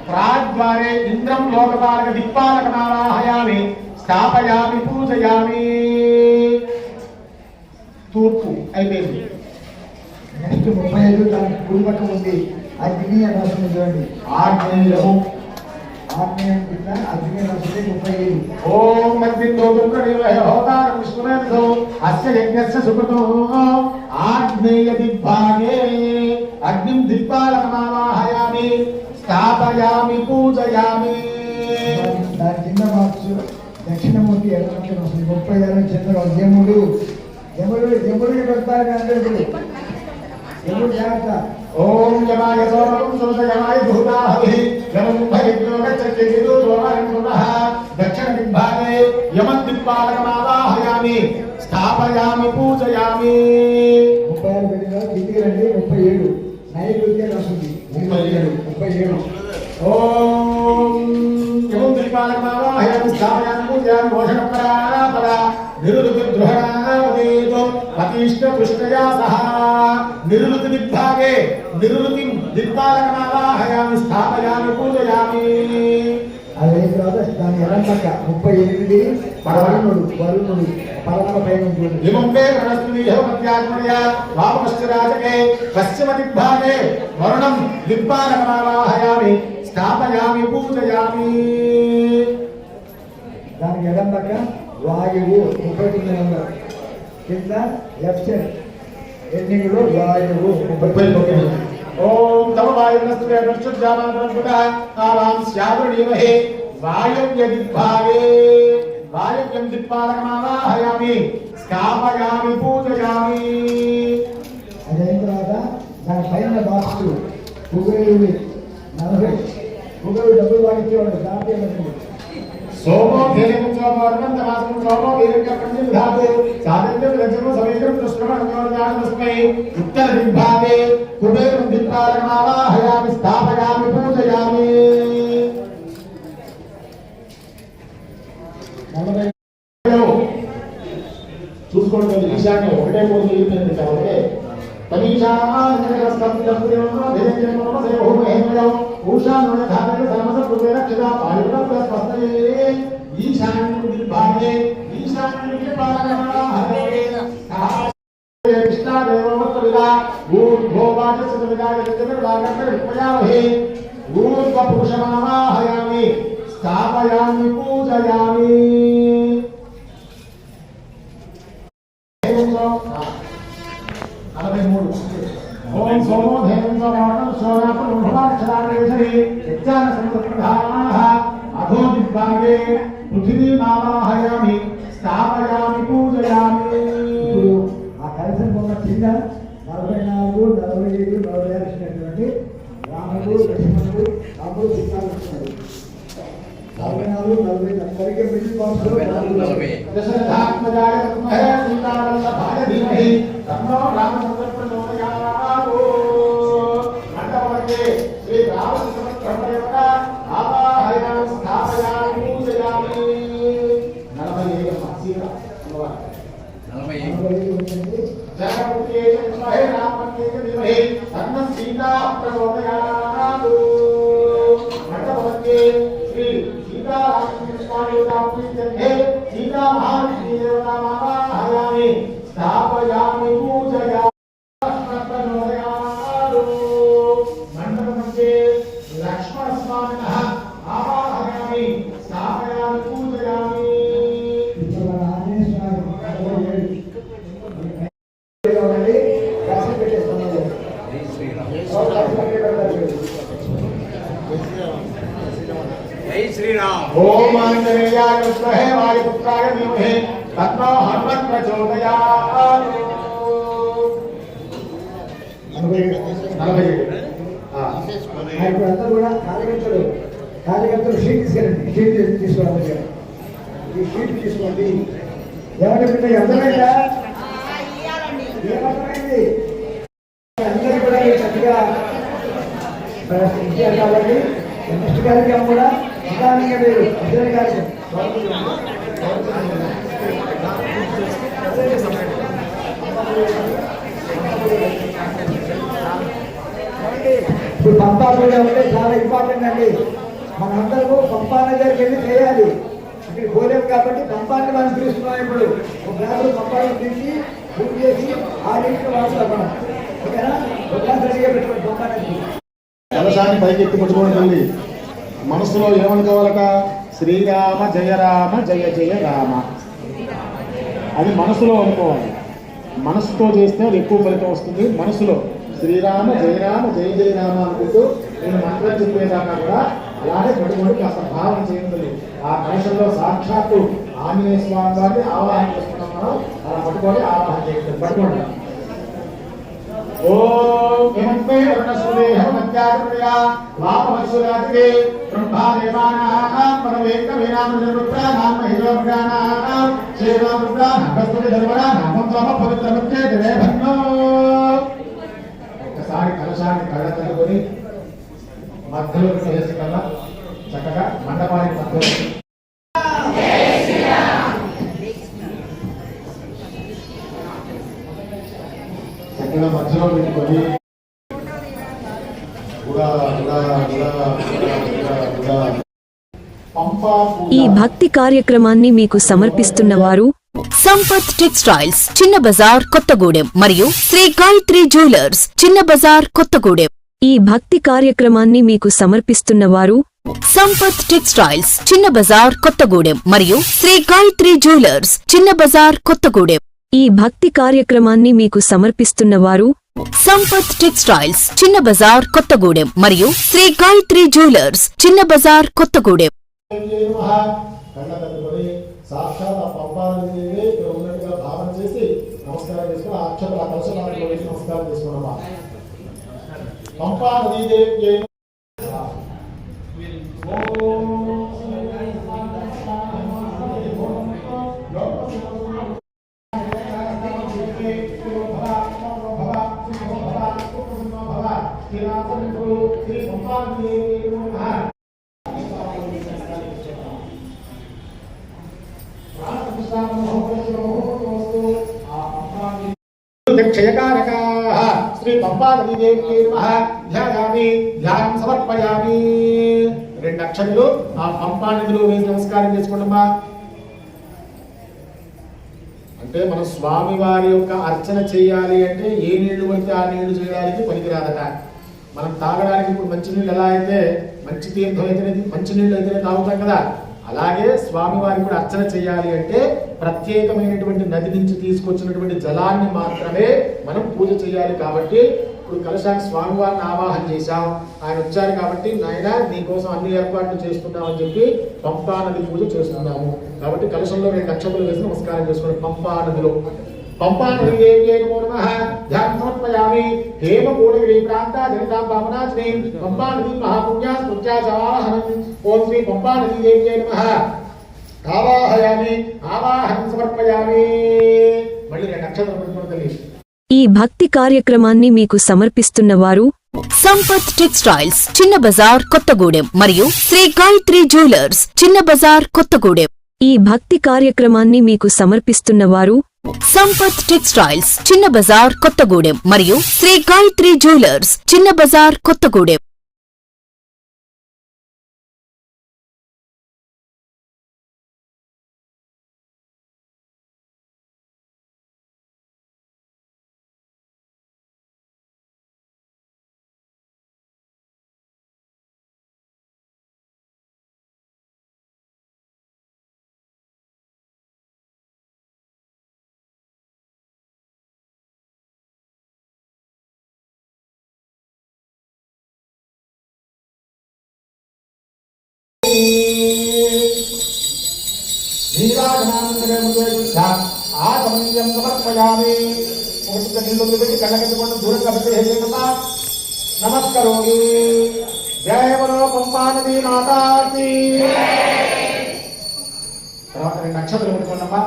ప్రాద్వారే ఇంద్రం లోకపాలక దిక్పాలకమావాహయామి స్థాపయామి పూజయామి తూర్పు అయిపోయింది నెక్స్ట్ 35 దాని కుడి పక్క ఉంది అగ్ని అని రాస్తుంది చూడండి ఆగ్నేయము ఆగ్నేయం కింద అగ్ని రాస్తుంది 35 ఓం మద్విందో దుర్గణీవహ హోతారం విష్ణుమేధో అస్య యజ్ఞస్య సుకృతో ఆగ్నేయ దిగ్భాగే అగ్నిం దిక్పాలకమావాహయామి స్థాపయామి పూజయామి దాని కింద మార్క్స్ దక్షిణమూర్తి ఎడమకి వస్తుంది 36 చంద్ర యముడు పెడతారు అంటే యముడు జాగ్రత్త ఓం యమాయ సోమం సుమయమాయ భూతాహవి యమం భయజ్ఞో గచ్చతి విదూతోమరం పునః దక్షిణ దిగ్భాగే యమం దిక్పాలకమావాహయామి స్థాపయామి పూజయామి 36 పెట్టిన కిందికి రండి 37 నైరుత్యం వస్తుంది 37 ఓం యమం దిక్పాలకమావాహయామి స్థాపయామి పూజయామి మోషణపరాపర నిరురుద్రుహణావదేతో అతీష్ట పృష్టయా సహ నిరురుతి దిగ్భాగే నిరురుతిం దిక్పాలకమావాహయామి స్థాపయామి పూజయామి అదే తర్వాత దాని ఎడం పక్క 38 వరుణుడు పరమ పైన ఉంటుంది ఇమం మే ప్రణస్మి యమత్యాత్మయ వామశ్చ రాజకే పశ్చిమ దిగ్భాగే వరుణం దిక్పాలకమావాహయామి స్థాపయామి పూజయామి దానికి ఎడం పక్క వాయువు 39 కింద లెఫ్ట్ సైడ్ ఎండింగ్లో వాయువు 39 ఓం తమ వాయునస్తే అనుష్ఠానానంతః ఆరాం స్యావృణీమహే వాయువ్య దిగ్భాగే వాయువ్యం దిక్పాలకమావాహయామి స్థాపయామి పూజయామి అదైన తర్వాత దాని పైన బాక్స్ కుబేరుడి 40 కుబేరుడు డబ్బులు వాడిచ్చేవాడు దాటి సోమో ధీరం సోమవర్ణం తమాసం సోమో వీర్యకర్ణ్య విధాతే సాధన్యం రజము సమీకరం దుష్కృమణ్యోజానస్మై ఉత్తర దిగ్భాగే కుబేరం దిక్పాలకమావాహయామి స్థాపయామి పూజయామి 40 చూసుకోండి ఈశాన్యం ఒకటే పోటీ అయిపోయింది కాబట్టి ఊర్ధ్వపురుషమావాహయామి స్థాపయామి పూజయామి ఓం సోమో ధైర్యం సోమోణం సోనాపం భవాక్షరాణేశ్వరి యజ్ఞాన సంప్రదానాః అధో దిగ్భాగే పృథివీమావాహయామి స్థాపయామి పూజయామి ఆ కలిసిన బొమ్మ కింద 44 44, 45, 46 ఇచ్చినటువంటి రాముడు లక్ష్మణుడు రాముడు సీతాలు ఇస్తున్నారు. 44, 45 అందరికీ మిడిల్ బాక్స్ లో 40. దశరథాత్మజాయ విద్మహే సీతావల్లభాయ ధీమహి తన్నో రామచంద్ర ప్రచోదయాత్. మండపే శ్రీ రామచంద్రప్రభయోగ ఆవాహయామి స్థాపయామి పూజయామి. 45 సీతా అమ్మవారు 45 వచ్చింది. జగముఖే విద్మహే రామచంద్రే ధీమహి తన్నో సీతా ప్రచోదయాత్. మండపే శ్రీ సీతా మహాలక్ష్మీ దేవతామావాహయామి స్థాపయామి పూజయామి. మండపే లక్ష్మణ స్వామినః ఆవాహయామి స్థాపయామి పూజయామి. ఇప్పుడు మన ఆంజనేయ స్వామి 47 దర్శనం పెట్టేస్తున్నాడు. ఓం ఆంజనేయాయ విద్మహే వాయుపుత్రాయ ధీమహి తన్నో హనుమత్ ప్రచోదయాత్. 47. ఇప్పుడు అందరూ కూడా కార్యకర్తలు షీట్ తీసుకెళ్ళండి. షీట్ తీసుకోవాలి. ఈ షీట్ తీసుకోండి. ఎవరి పిల్ల అర్థమైందా? ఏమర్థమైంది? అందరూ కూడా చక్కగా ఇచ్చారు కాబట్టి నెక్స్ట్ కార్యక్రమం కూడా నిదానంగా లేదు. అదే కార్యక్రమం ఇప్పుడు పంపా పూజ ఉంటే చాలా ఇంపార్టెంట్ అండి. మనందరూ పంపా దగ్గరికి వెళ్ళి చేయాలి. ఇక్కడ పోలేము కాబట్టి పంపాన్ని మనం పిలుస్తున్నాం. ఇప్పుడు ఒక గ్లాసులు పంపాలను పిలిచి పూజ చేసి ఆ రీతిలో వాడుతాం మనం. ఓకేనా? ఒక గ్లాస్ రెడీగా పెట్టుకోండి పంపానికి. కలశాన్ని పైకి ఎత్తి పట్టుకోవడం తల్లి. మనసులో ఏమనుకోవాలట? శ్రీరామ జయ రామ జయ జయ రామ. అది మనసులో అనుకోవాలి. మనసుతో చేస్తే అది ఎక్కువ ఫలితం వస్తుంది. మనసులో శ్రీరామ జయ రామ జయ జయ రామ అనుకుంటూ నేను మంత్రం చెప్పేదాకా కూడా అలానే పట్టుకొని కాస్త భావన చేయండి. ఆ కలశంలో సాక్షాత్తు ఆంజనేయ స్వామి వారిని ఆవాహన చేస్తున్నాం మనం. అలా పట్టుకొని ఆవాహన చేయండి. పట్టుకోండి. ఓం హిమత్మే వర్ణసురే హనుమత్యాగ్రయా వామవత్సురాతికే బ్రహ్మాదేవానాం పరవేకవేనామృతరుద్రానాం మహిళోగ్రానాం శ్రీరామృద్రానాం కస్తూరి ధర్మరానాం సోమ పవిత్రముఖ్యే దేవన్నో. ఒకసారి కలశాన్ని కళ్ళ తల్లుకొని మధ్యలో చేసి కల్లా చక్కగా మండపానికి మధ్యలో చక్కగా మధ్యలో పెట్టుకొని ఈ భక్తి కార్యక్రమాన్ని మీకు సమర్పిస్తున్న వారు సంపత్ టెక్స్టైల్స్ చిన్న బజార్ కొత్తగూడెం మరియు శ్రీ గాయత్రి జ్యువెలర్స్ చిన్న బజార్ కొత్తగూడెం. ఈ భక్తి కార్యక్రమాన్ని మీకు సమర్పిస్తున్న వారు సంపత్ టెక్స్టైల్స్ చిన్న బజార్ కొత్తగూడెం మరియు శ్రీ గాయత్రి జ్యువెలర్స్ చిన్న బజార్ కొత్తగూడెం. ఈ భక్తి కార్యక్రమాన్ని మీకు సమర్పిస్తున్న వారు సంపత్ టెక్స్టైల్స్ చిన్న బజార్ కొత్తగూడెం మరియు శ్రీ గాయత్రి జ్యువెలర్స్ చిన్న బజార్ కొత్తగూడెం. సాక్షాత్ ఆ పంపాలని ఇక్కడ ఉన్నట్టుగా భావన చేసి నమస్కారం చేసుకుని ఆ అక్షతలు ఆ కలశనాలు వేసి నమస్కారం చేసుకున్నామా. పంపా నదీదేవి క్షయకారకాః శ్రీ పంపానదీదేవి నమః ధ్యాయామి ధ్యానం సమర్పయామి. 2 అక్షరాలు ఆ పంపానదిలో వేసి నమస్కారం చేసుకోండమ్మా. అంటే మన స్వామి వారి యొక్క అర్చన చేయాలి అంటే ఏ నీళ్లు పడితే ఆ నీళ్లు చేయడానికి పనికిరాదట. మనం తాగడానికి ఇప్పుడు మంచినీళ్ళు ఎలా అయితే మంచి తీర్థం అయితేనే మంచినీళ్ళు అయితేనే తాగుతాం కదా, అలాగే స్వామివారికి కూడా అర్చన చేయాలి అంటే ప్రత్యేకమైనటువంటి నది నుంచి తీసుకొచ్చినటువంటి జలాన్ని మాత్రమే మనం పూజ చేయాలి. కాబట్టి ఇప్పుడు కలశానికి స్వామివారిని ఆవాహన చేశాం, ఆయన వచ్చారు కాబట్టి నాయన నీకోసం అన్ని ఏర్పాట్లు చేస్తున్నామని చెప్పి పంపా నది పూజ చేస్తున్నాము. కాబట్టి కలశంలో 2 అక్షతలు వేసి నమస్కారం చేసుకోండి. పంపా నదిలో పంపానదీదేవ్యై నమో నమః ధ్యానం సమర్పయామి హేమకూటగిరి ప్రాంతాధనితాం పావనాచిని పంపానదీ మహాపుణ్యా స్తుత్యా చవాహనం ఓం శ్రీ పంపానదీదేవ్యై నమః ఆవాహయామి ఆవాహనం సమర్పయామి మళ్ళీ రెండు అక్షరాలు పెట్టుకుని తల్లి. ఈ భక్తి కార్యక్రమాన్ని మీకు సమర్పిస్తున్న వారు సంపత్ టెక్స్టైల్స్ చిన్న బజార్ కొత్తగూడెం మరియు శ్రీ గాయత్రి జ్యువెలర్స్ చిన్న బజార్ కొత్తగూడెం. ఈ భక్తి కార్యక్రమాన్ని మీకు సమర్పిస్తున్న వారు సంపత్ టెక్స్టైల్స్ చిన్న బజార్ కొత్తగూడెం మరియు శ్రీ గాయత్రి జ్యువెలర్స్ చిన్న బజార్ కొత్తగూడెం. ఆగమనీయం సమర్పయామి. ఒక చుక్క నీళ్ళు పెట్టి కళ్ళకెత్తుకుంటూ దూరంగా పెట్టేసేయమ్మా. నమస్కరోమి. జయ బలో పంపానదీ మాతాకి. తర్వాత రెండు నక్షత్రాలు పెట్టుకోండమ్మా.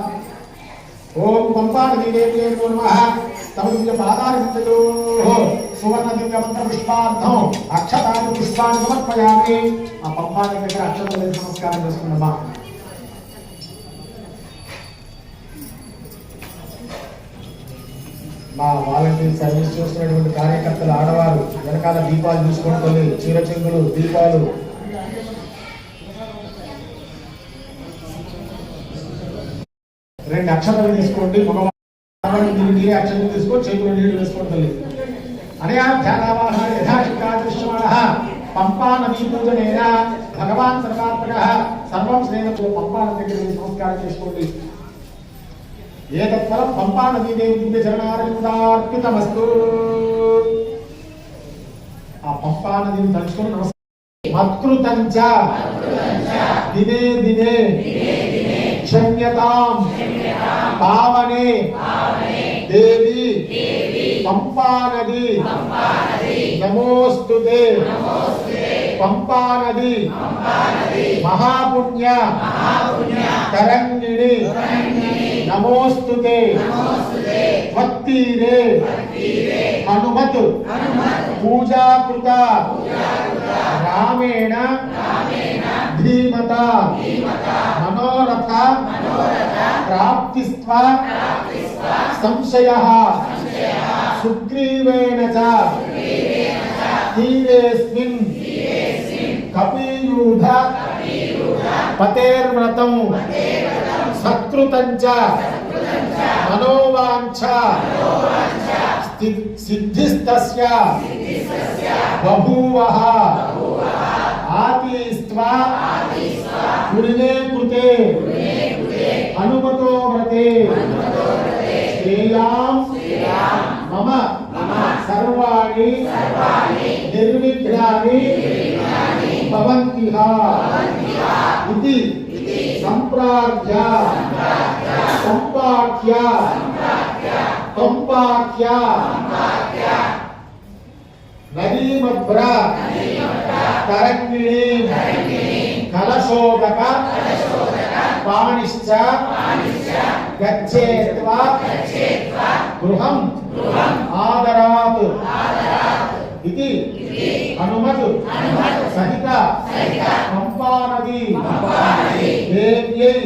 ఓం పంపానదీ దేవ్యై నమో నమః. తమ దివ్య పాదారవిందలో సువర్ణ దివ్య మంత్ర పుష్పార్థం అక్షతాన్ని పుష్పాన్ని సమర్పయామి. ఆ పంపాని దగ్గర అక్షరాలు నమస్కారం చేసుకున్నమ్మా. మా వాలంటీర్ సర్వీస్ చేస్తున్నటువంటి కార్యకర్తలు ఆడవారు వెనకాల దీపాలు చూసుకుంటుంది. చీర చెంగులు దీపాలు రెండు అక్షరాలు తీసుకోండి. మగవాళ్ళు అక్షరాలు తీసుకొని చేతులు నీళ్లు వేసుకుంటుంది. అనయా ధ్యానావాహ యథాశక్తిశ్రమణ పంపా నదీ పూజనేన భగవాన్ సర్వాత్మక సర్వం స్నేహంతో పంపా నది దగ్గర నమస్కారం చేసుకోండి. ఏతత్ఫలం పంపా నదీదేవి దివ్య చరణార్పితమస్తు. ఆ పంపా నదిని తలుచుకుని నమస్కారం. మత్కృతంచ దినే దినే క్షమ్యతాం పావనే దేవి పంపా నది నమోస్తుతే. పంపా నది మహాపుణ్య తరంగిణి నమోస్తుతే. త్వత్తీరే హనుమత్ పూజాకృత రామేణ ధీమత మనోరథ ప్రాప్తిస్త్వ సంశయః సుగ్రీవేణ చ తీరేస్మిన్ కపీయూధ పతేర్వ్రతం సత్కృతంచ మనోవాంఛ సిద్ధిస్తస్య బభూవః ఆతిస్త్వా పురినే కృతే హనుమతో వ్రతే శ్రేయాం మమ సర్వాణి నిర్విఘ్నాని భవంతిః ఇది సంప్రార్థ్య సంపాఖ్య పంపాఖ్య నదీమభ్ర తరంగిణి కలశోదక పాణిశ్చ గచ్చేత్వా గృహం ఆదరాత్ ఇది హనుమత్ సహిత పంపా నదీ దేవ్యై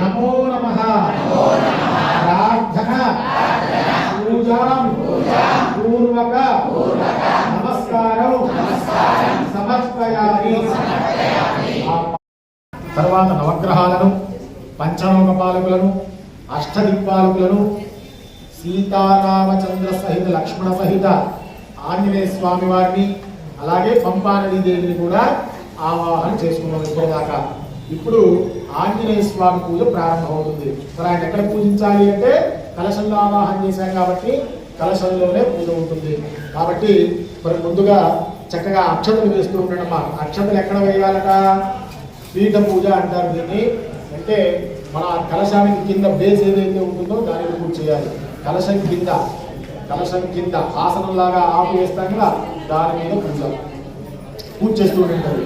నమో నమః. ప్రార్థన పూజాం పూర్వక నమస్కారం సమర్పయామి. తర్వాత నవగ్రహాలను పంచలోక పాలకులను అష్టదిక్పాలకులను సీతారామచంద్ర సహిత లక్ష్మణ సహిత ఆంజనేయ స్వామి వారిని అలాగే పంపా నదీ దేవిని కూడా ఆవాహన చేసుకున్నాం ఇప్పటిదాకా. ఇప్పుడు ఆంజనేయ స్వామి పూజ ప్రారంభమవుతుంది. మరి ఆయన ఎక్కడ పూజించాలి అంటే కలశంలో ఆవాహన చేశాం కాబట్టి కలశంలోనే పూజ ఉంటుంది. కాబట్టి మరి ముందుగా చక్కగా అక్షతలు వేస్తూ ఉండడం. అక్షతలు ఎక్కడ వేయాలట? పీఠ పూజ అంటారు దీన్ని. అంటే మన కలశానికి కింద బేస్ ఏదైతే ఉంటుందో దానిని పూజ చేయాలి. కలశం కింద ఆసనంలాగా ఆపు వేస్తాం కదా, దాని మీద పూజ చేస్తూ ఉంటారు.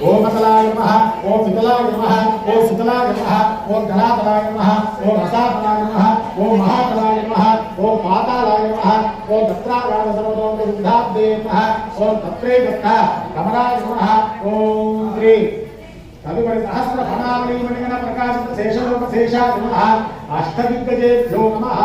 ఓం అతలాయ నమః, ఓం వితలాయ నమః, ఓం శితలాయ నమః, ఓం ధనాతలాయ నమః, ఓం రసాతలాయ నమః, ఓం మహాతలాయ నమః, ఓం పాతాళాయ నమః, ఓం దత్రాగాయ సర్వతో విద్ధాబ్దే నమః, ఓం తత్రే దత్త కమలాయ నమః, ఓం శ్రీ తదుపరి సహస్ర ఫణావళీ మణిగణ ప్రకాశిత శేషలోక శేషాయ నమః, అష్టదిగ్గజేభ్యో నమః,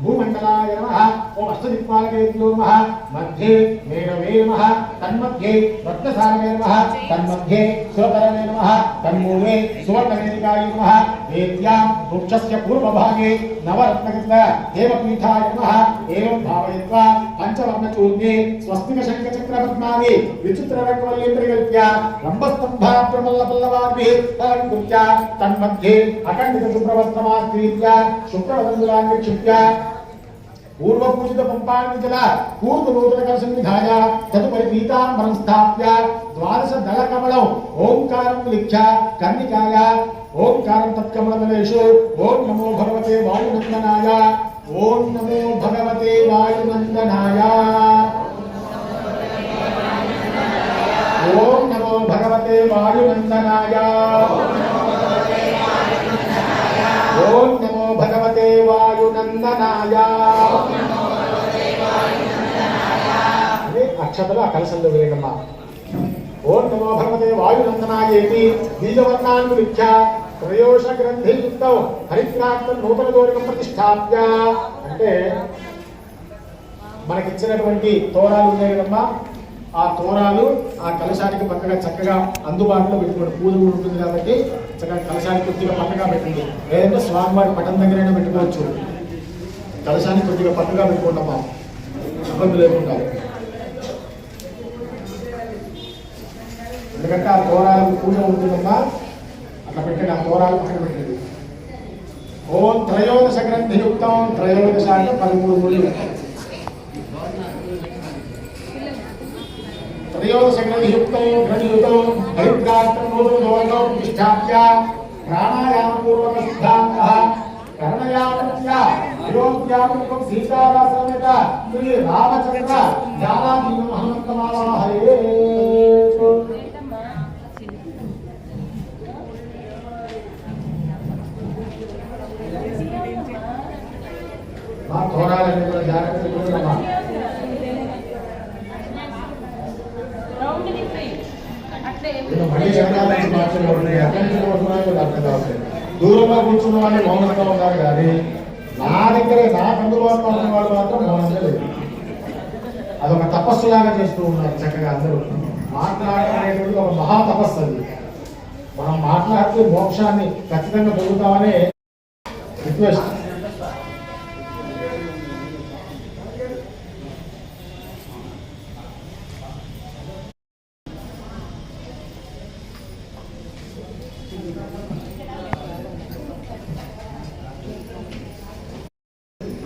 భూమండలాయ నమః, ఓం అష్టదిక్పాలకేభ్యో నమః, మధ్యే మేనవే నమః, తన్మధ్యే రత్నసారమే నమః, తన్మధ్యే సురతరమే నమః, తన్మూలే సువర్ణవేదికాయ నమః, వేద్యాం వృక్షస్య పూర్వభాగే నవరత్నగత దేవపీఠాయ నమః. ఏవం భావయత్వా పంచవర్ణచూర్ణే స్వస్తిక శంఖచక్రపద్మాని విచిత్రరంగవల్లీంద్రగల్ప్య రంభస్తంభ ప్రమల్లపల్లవాగ్భిః తరంకృత్య తన్మధ్యే అఖండిత శుభ్రవస్త్రమాశ్రీత్య శుక్రవదండులాన్ని క్షిప్య పూర్వపూజిత పంపాన్ని జల పూర్వ నూతన కలశం విధాయ తదుపరి పీతాంబరం స్థాప్య ద్వాదశ దళ కమలం ఓంకారం లిఖ్య కర్ణికాయ ఓంకారం తత్కమలమలేషు ఓం నమో భగవతే వాయునందనాయ, ఓం నమో భగవతే వాయునందనాయ, ఓం నమో భగవతే వాయునందనాయ, ఓం నమో భగవతే వాయునందనాయ. అక్షతలు ఆ కలశంలో వేయడమ్మా. ఓం నమో భగవతే వాయునందనాయేతి బీజవర్ణాన్ని విఖ్య త్రయోష గ్రంథియుక్తం హరిద్రాక్షం నూతన దోరికం ప్రతిష్టాప్య. అంటే మనకిచ్చినటువంటి తోరాలు ఉన్నాయి కదమ్మా, ఆ తోరాలు ఆ కలశానికి పక్కగా చక్కగా అందుబాటులో పెట్టుకోండి. పూజ కూడా ఉంటుంది కాబట్టి చక్కగా కలశానికి కొద్దిగా పక్కగా పెట్టండి. లేదంటే స్వామివారి పటం దగ్గరైనా పెట్టుకోవచ్చు. కలశానికి కొద్దిగా పక్కగా పెట్టుకోండి అమ్మా, ఇబ్బంది లేకుండా. ఎందుకంటే ఆ తోరాలకు పూజ ఉంటుందమ్మా, అట్లా పెట్టండి. ఆ తోరాలు పక్కన పెట్టండి. ఓం త్రయోదశ గ్రంథియుక్తం, త్రయోదశ అంటే 13 ముళ్ళు. త్రయోదశ గ్రంథియుక్తం గ్రంథియుక్తం హరిద్రాక్షం నూతన దోరికం ప్రతిష్టాప్య ప్రాణాయామ పూర్వక సిద్ధాంతః కర్ణయామస్య విరోధ్యాత్మకం సీతారాసమేత శ్రీ రామచంద్ర జ్ఞానాదీన మహంతమావాహయే. మా తోరాలన్నీ కూడా జాగ్రత్తగా దూరంగా కూర్చున్న వాళ్ళు మౌనంగా ఉన్నారు, కానీ నా దగ్గర నాకు అందుబాటులో ఉన్న వాళ్ళు మాత్రం మౌనంగా లేదు. అదొక తపస్సులాగా చేస్తూ ఉన్నారు. చక్కగా అందరూ మాట్లాడటం అనేటువంటి ఒక మహా తపస్సు. అది మనం మాట్లాడితే మోక్షాన్ని ఖచ్చితంగా పొందుతామనే రిక్వెస్ట్.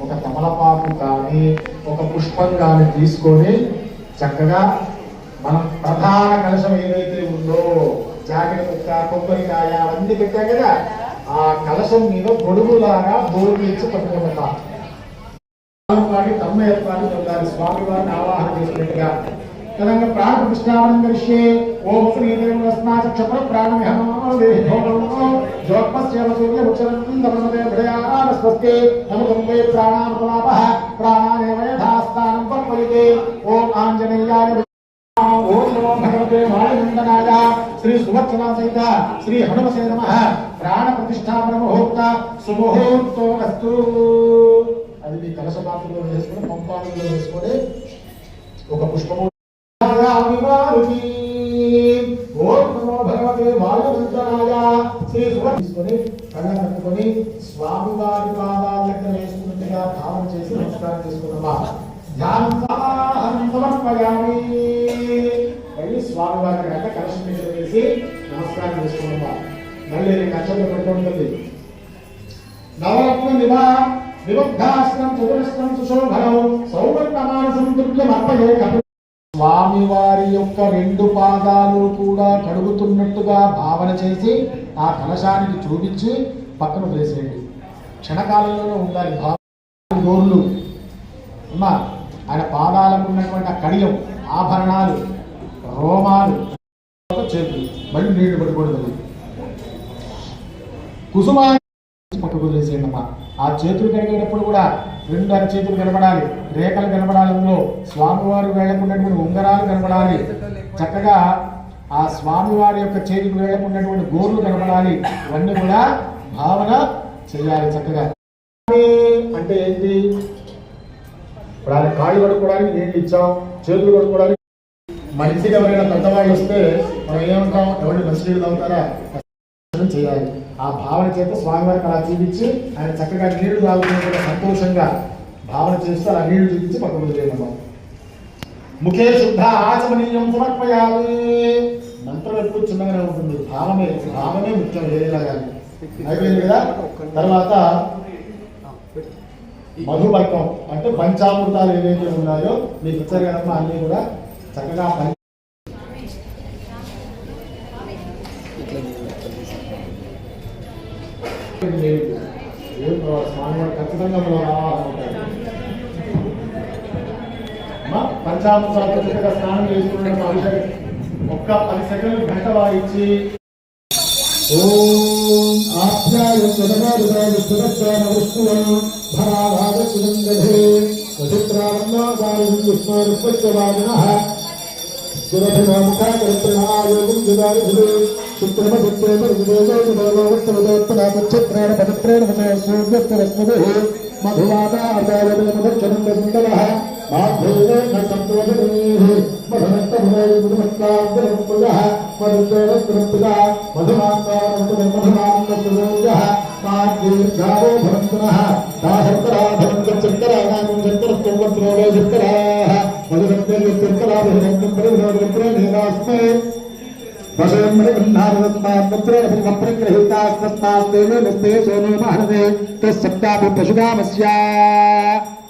ఒక తమలపాకు కానీ ఒక పుష్పం కానీ తీసుకొని చక్కగా మనం ప్రధాన కలశం ఏదైతే ఉందో జాకెట్ ముక్క కొబ్బరికాయ అవన్నీ పెట్టాం కదా, ఆ కలశం మీద గొడుగులాగా బోర్డు ఇచ్చి పట్టుకుంటాం. తమ్మ ఏర్పాటు పొందాలి. స్వామి వారిని ఆవాహన చేసినట్టుగా తదంగా ప్రాణ ప్రతిష్టాపనం కరిష్యే. ఓం శ్రీదేవస్మాచక్షప్ర ప్రాణమిహమోదేహోపస్యవసూర్యముక్షరందమదే నమోదే ప్రాణామలాపః ప్రాణానేవయథాస్థానం పర్వయతే. ఓం ఆంజనేయాయ. ఓం నమో భగవతే వాయునందనాయ. శ్రీ సువర్చన సహిత శ్రీ హనుమతే నమః. ప్రాణ ప్రతిష్టాపన ముహూర్త సుముహూర్తో అస్తు. అది మీ కలశ పాత్రలో వేసుకొని పంపాలలో వేసుకొని ఒక పుష్పము ఓం నమో భగవతే వాయునందనాయ. శ్రీ సువర్ణ తీసుకొని కళ్ళ కట్టుకొని స్వామివారి పాదాల దగ్గర వేసుకున్నట్టుగా భావన చేసి నమస్కారం చేసుకున్నామా. ధ్యానం సమర్పయామి. మళ్ళీ స్వామివారి గంట కలశం మీద వేసి నమస్కారం చేసుకున్నామా. మళ్ళీ కచ్చలో పెట్టుకుంటుంది. నవరత్న వివగ్ధాస్త్రం చతురస్త్రం సుశోభనం సౌవర్ణమానసం దుర్గమర్పయే. స్వామివారి యొక్క 2 పాదాలు కూడా కడుగుతున్నట్టుగా భావన చేసి ఆ కలశానికి చూపించి పక్కన వదిలేసేయండి. క్షణకాలంలోనే ఉండాలి. గోర్లు అమ్మా, ఆయన పాదాలకు ఉన్నటువంటి ఆ కడియం, ఆభరణాలు, రోమాలు, చేతులు మళ్ళీ నీళ్లు పడిపోతుంది. కుసుమాన్ని పక్కకు వదిలేసేయండి అమ్మా. ఆ చేతులు కడిగేటప్పుడు కూడా 2 అరచేతులు కనబడాలి, రేఖలు కనబడాలి, అందులో స్వామివారి వేళకున్నటువంటి ఉంగరాలు కనబడాలి, చక్కగా ఆ స్వామివారి యొక్క చేతికి వేళకున్నటువంటి గోర్లు కనబడాలి. ఇవన్నీ కూడా భావన చేయాలి చక్కగా. అంటే ఏంటి? ఇప్పుడు ఆయన కాళ్ళు కడుక్కోవడానికి నీళ్ళు ఇచ్చాం, చేతులు కడుక్కోవడానికి. మనిషికి ఎవరైనా పెద్దవాళ్ళు వస్తే మనం ఏమంటాం? ఎవరిని మంచినీళ్ళు తాగుతారా? చేయాలి. ఆ భావన చేత స్వామివారికి అలా చూపించి ఆయన చక్కగా నీళ్లు తాగుతున్నట్టుగా సంతోషంగా భావన చేస్తూ అలా నీళ్లు చూపించి పక్కన వదిలేయడం. ముఖే శుద్ధ ఆచమనీయం సమర్పయాలి. మంత్రం ఎప్పుడు చిన్నగానే ఉంటుంది, భావమే ముఖ్యం. ఏలాగా అయిపోయింది కదా. తర్వాత మధుబల్కం అంటే పంచామృతాలు ఏవైతే ఉన్నాయో మీకు ఇచ్చారు కదమ్మా, అన్నీ కూడా చక్కగా స్వామివారు ఖచ్చితంగా రావాలనుకుంటారు. పంచామృతాలతో చక్కగా స్నానం చేసుకున్న అభిషేకం ఒక్క 10 సెకండ్లు గంట వాయించి ఓం ఆప్యాయ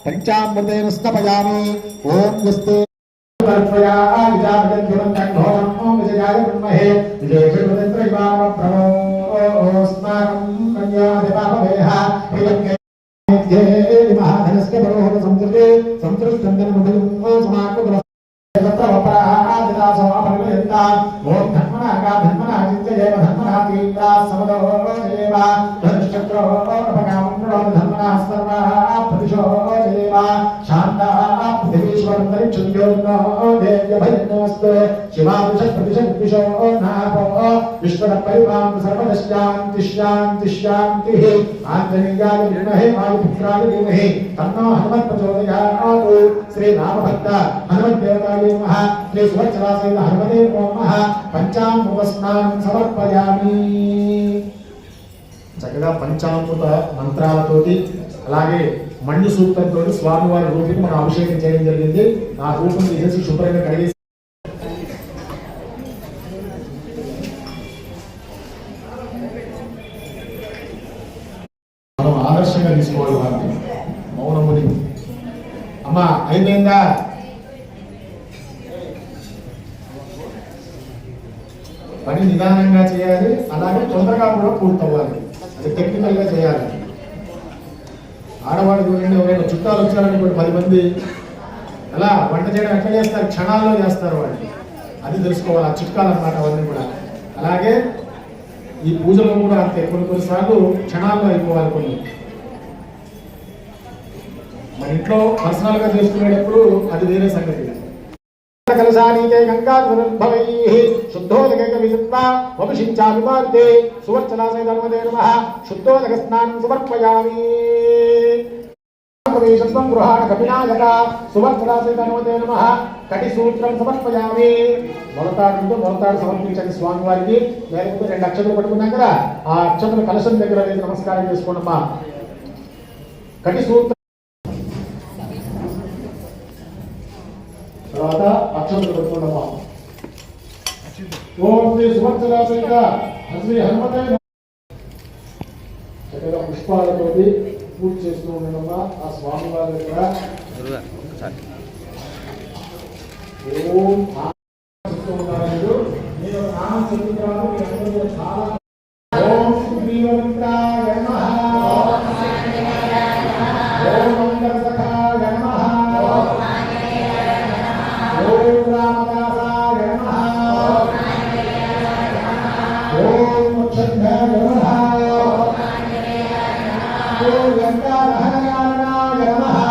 పంచామృతేన స్థపయామి. ఓం యస్తే శ్రీరామభక్త హనుమద్దేవతాయ నమః. శ్రీ సువత్సరాసైన హనుమదే నమః. పంచామృత స్నానం సమర్పయామి. చక్కగా పంచామృత మంత్రాలతోటి అలాగే మణ్య సూక్తంతో స్వామివారి రూపుకి మనం అభిషేకం చేయడం జరిగింది. ఆ రూపం తీసేసి శుభ్రంగా కడిగేసి మనం ఆదర్శంగా తీసుకోవాలి వారిని. మౌనముని అమ్మా అయిపోయిందా? పని నిదానంగా చేయాలి, అలాగే తొందరగా కూడా పూర్తవ్వాలి. అది టెక్నికల్ గా చేయాలి. ఆడవాళ్ళు చూడండి, ఎవరైనా చుట్టాలు వచ్చారనుకోండి 10 మంది, అలా వంట చేయడం ఎట్లా చేస్తారు? క్షణాల్లో చేస్తారు వాళ్ళు. అది తెలుసుకోవాలి. ఆ చిట్కాలు అన్నమాట అవన్నీ కూడా. అలాగే ఈ పూజలో కూడా అంతే, కొన్నిసార్లు క్షణాల్లో అయిపోవాలి. కొన్ని మన ఇంట్లో పర్సనల్ గా చేసుకునేటప్పుడు అది వేరే సంగతి. కలశానీకే గంగాధుర్భవైః శుద్ధోదకైక విజిత్వా వపుషించామి మార్గే సువర్చలాసే ధర్మదే నమః. శుద్ధోదక స్నానం సమర్పయామి. ప్రవేశత్వం గృహాణ కపినాయక సువర్చలాసే ధర్మదే నమః. కటి సూత్రం సమర్పయామి. మొలతాడు సమర్పించండి స్వామివారికి. లేకపోతే 2 అక్షతలు పట్టుకున్నాం కదా, ఆ అక్షతలు కలశం దగ్గర వేసి నమస్కారం చేసుకోండమ్మా. కటి సూత్రం తర్వాత అక్షతలు పెట్టుకోండమ్మా. ఓం శ్రీ సువర్చలాసైక శ్రీ హనుమతే చక్కగా పుష్పాలతోటి పూజ చేస్తూ ఉండడమ్మా. ఆ స్వామివారి దగ్గర ఓం చెప్తూ ఉంటారు. మీరు నామం చెప్తున్నారు. చాలా वीरमित्राय नमः ओम मंगलसखाय नमः ओम रामदासाय नमः ओम मोक्षध्याय नमः ओम लंकादहनकारणाय नमः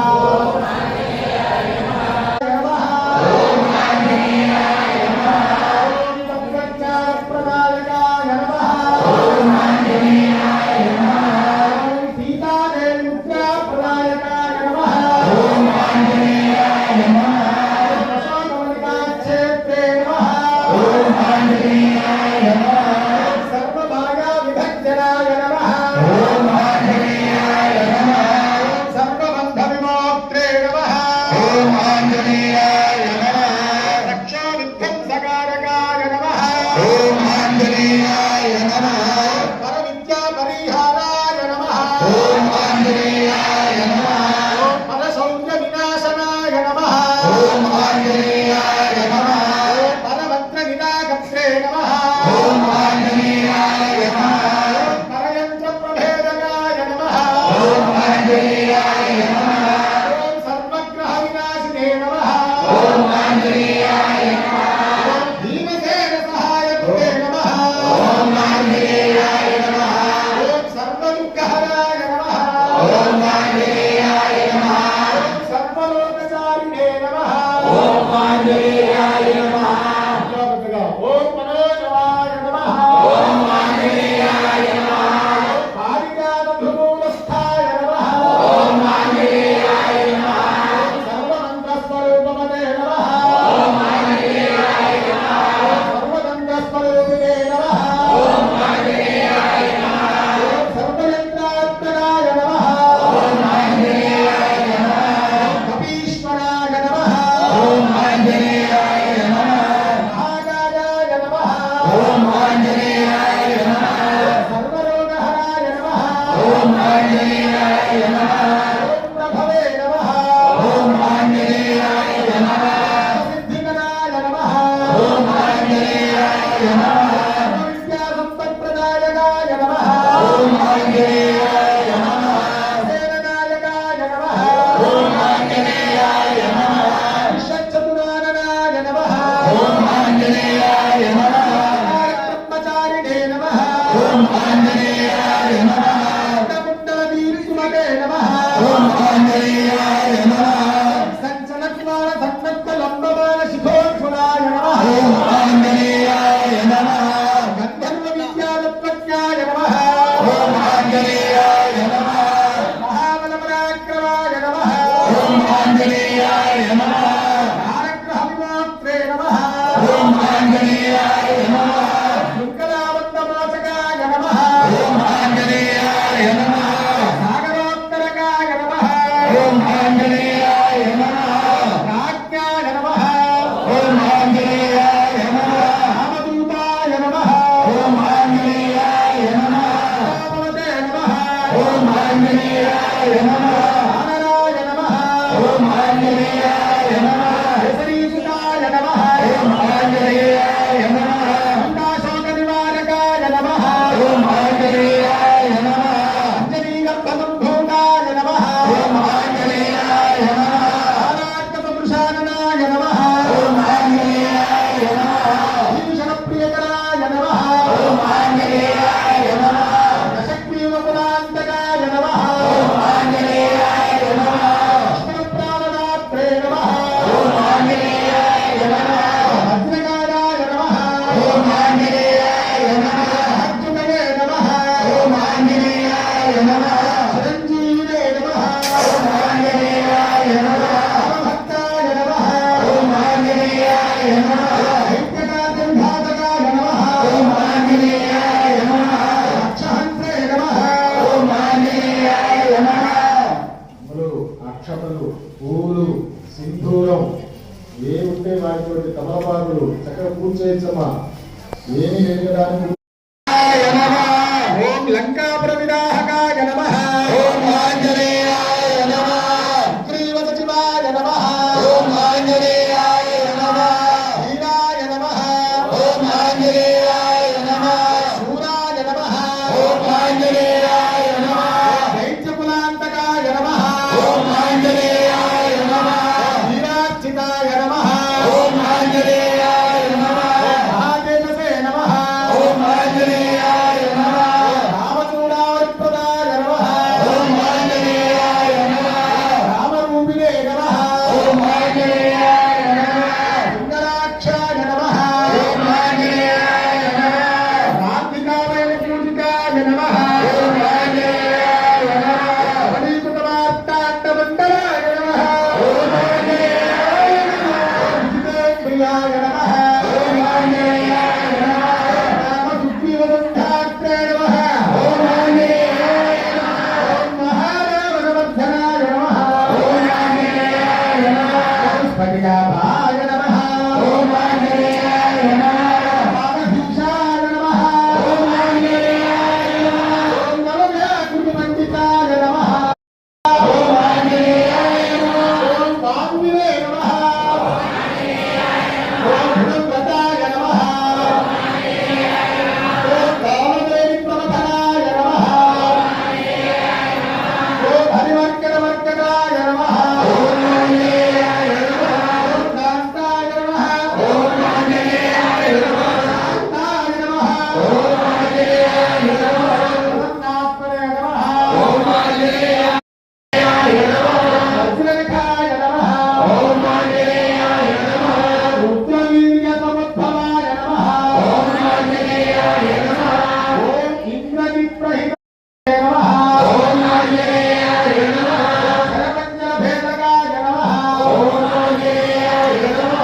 ఓం ఆంజనేయాయ నమః దైత్యకులాంతకాయ నమః ఓం ఆంజనేయాయ నమః వీరార్చితాయ నమః ఓం ఆంజనేయాయ నమః మహాదేవసే నమః ఓం ఆంజనేయాయ నమః రామచూడావృత్ప్రదాయ నమః ఓం ఆంజనేయాయ నమః రామరూపిణే నమః ఓం ఆంజనేయాయ నమః లింగరాక్షాయ నమః ఓం ఆంజనేయాయ నమః రాధికావయ పూజితాయ నమః ఓం ఆంజనేయాయ నమః వనీకృతవార్తాండమండలాయ నమః ఓం ఆంజనేయాయ నమః విజితేంద్రియాయ నమః ఓం ఆంజనేయాయ నమః రామసుగ్రీవదంధాత్రే నమః ఓం ఆంజనేయాయ నమః ఓం మహారావణవర్ధనాయ నమః ఓం ఆంజనేయాయ నమః స్ఫటికాభాయ నమః ఓం ఆంజనేయాయ నమః రామహంసాయ నమః ఓం ఆంజనేయాయ నమః ఓం నవవ్యాకృతిపండితాయ నమః ఓం ఆంజనేయాయ నమః ఓం వాంగ్వివే నమః ఓం గుణవ్రతాయ నమః ఓం కామదేవి ప్రవధనాయ నమః ఓం హరివర్కటవర్కటాయ నమః ఓం ఆంజనేయాయ నమః ఓం కాంతాయ నమః ఓం ఆంజనేయాయ నమః శాంతాయ నమః ఓం ఆంజనేయాయ నమః ప్రసన్నాత్మనే నమః ఓం ఆంజనేయాయ నమః వజ్రరేఖాయ నమః ఓం ఆంజనేయాయ నమః రుద్రవీర్యసముద్భవాయ నమః ఓం ఆంజనేయాయ నమః ఓం ఇంద్రజిత్ప్రహితాయ నమః ఓం ఆంజనేయాయ నమః శరపంజరభేదకాయ నమః ఓం ఆంజనేయాయ నమః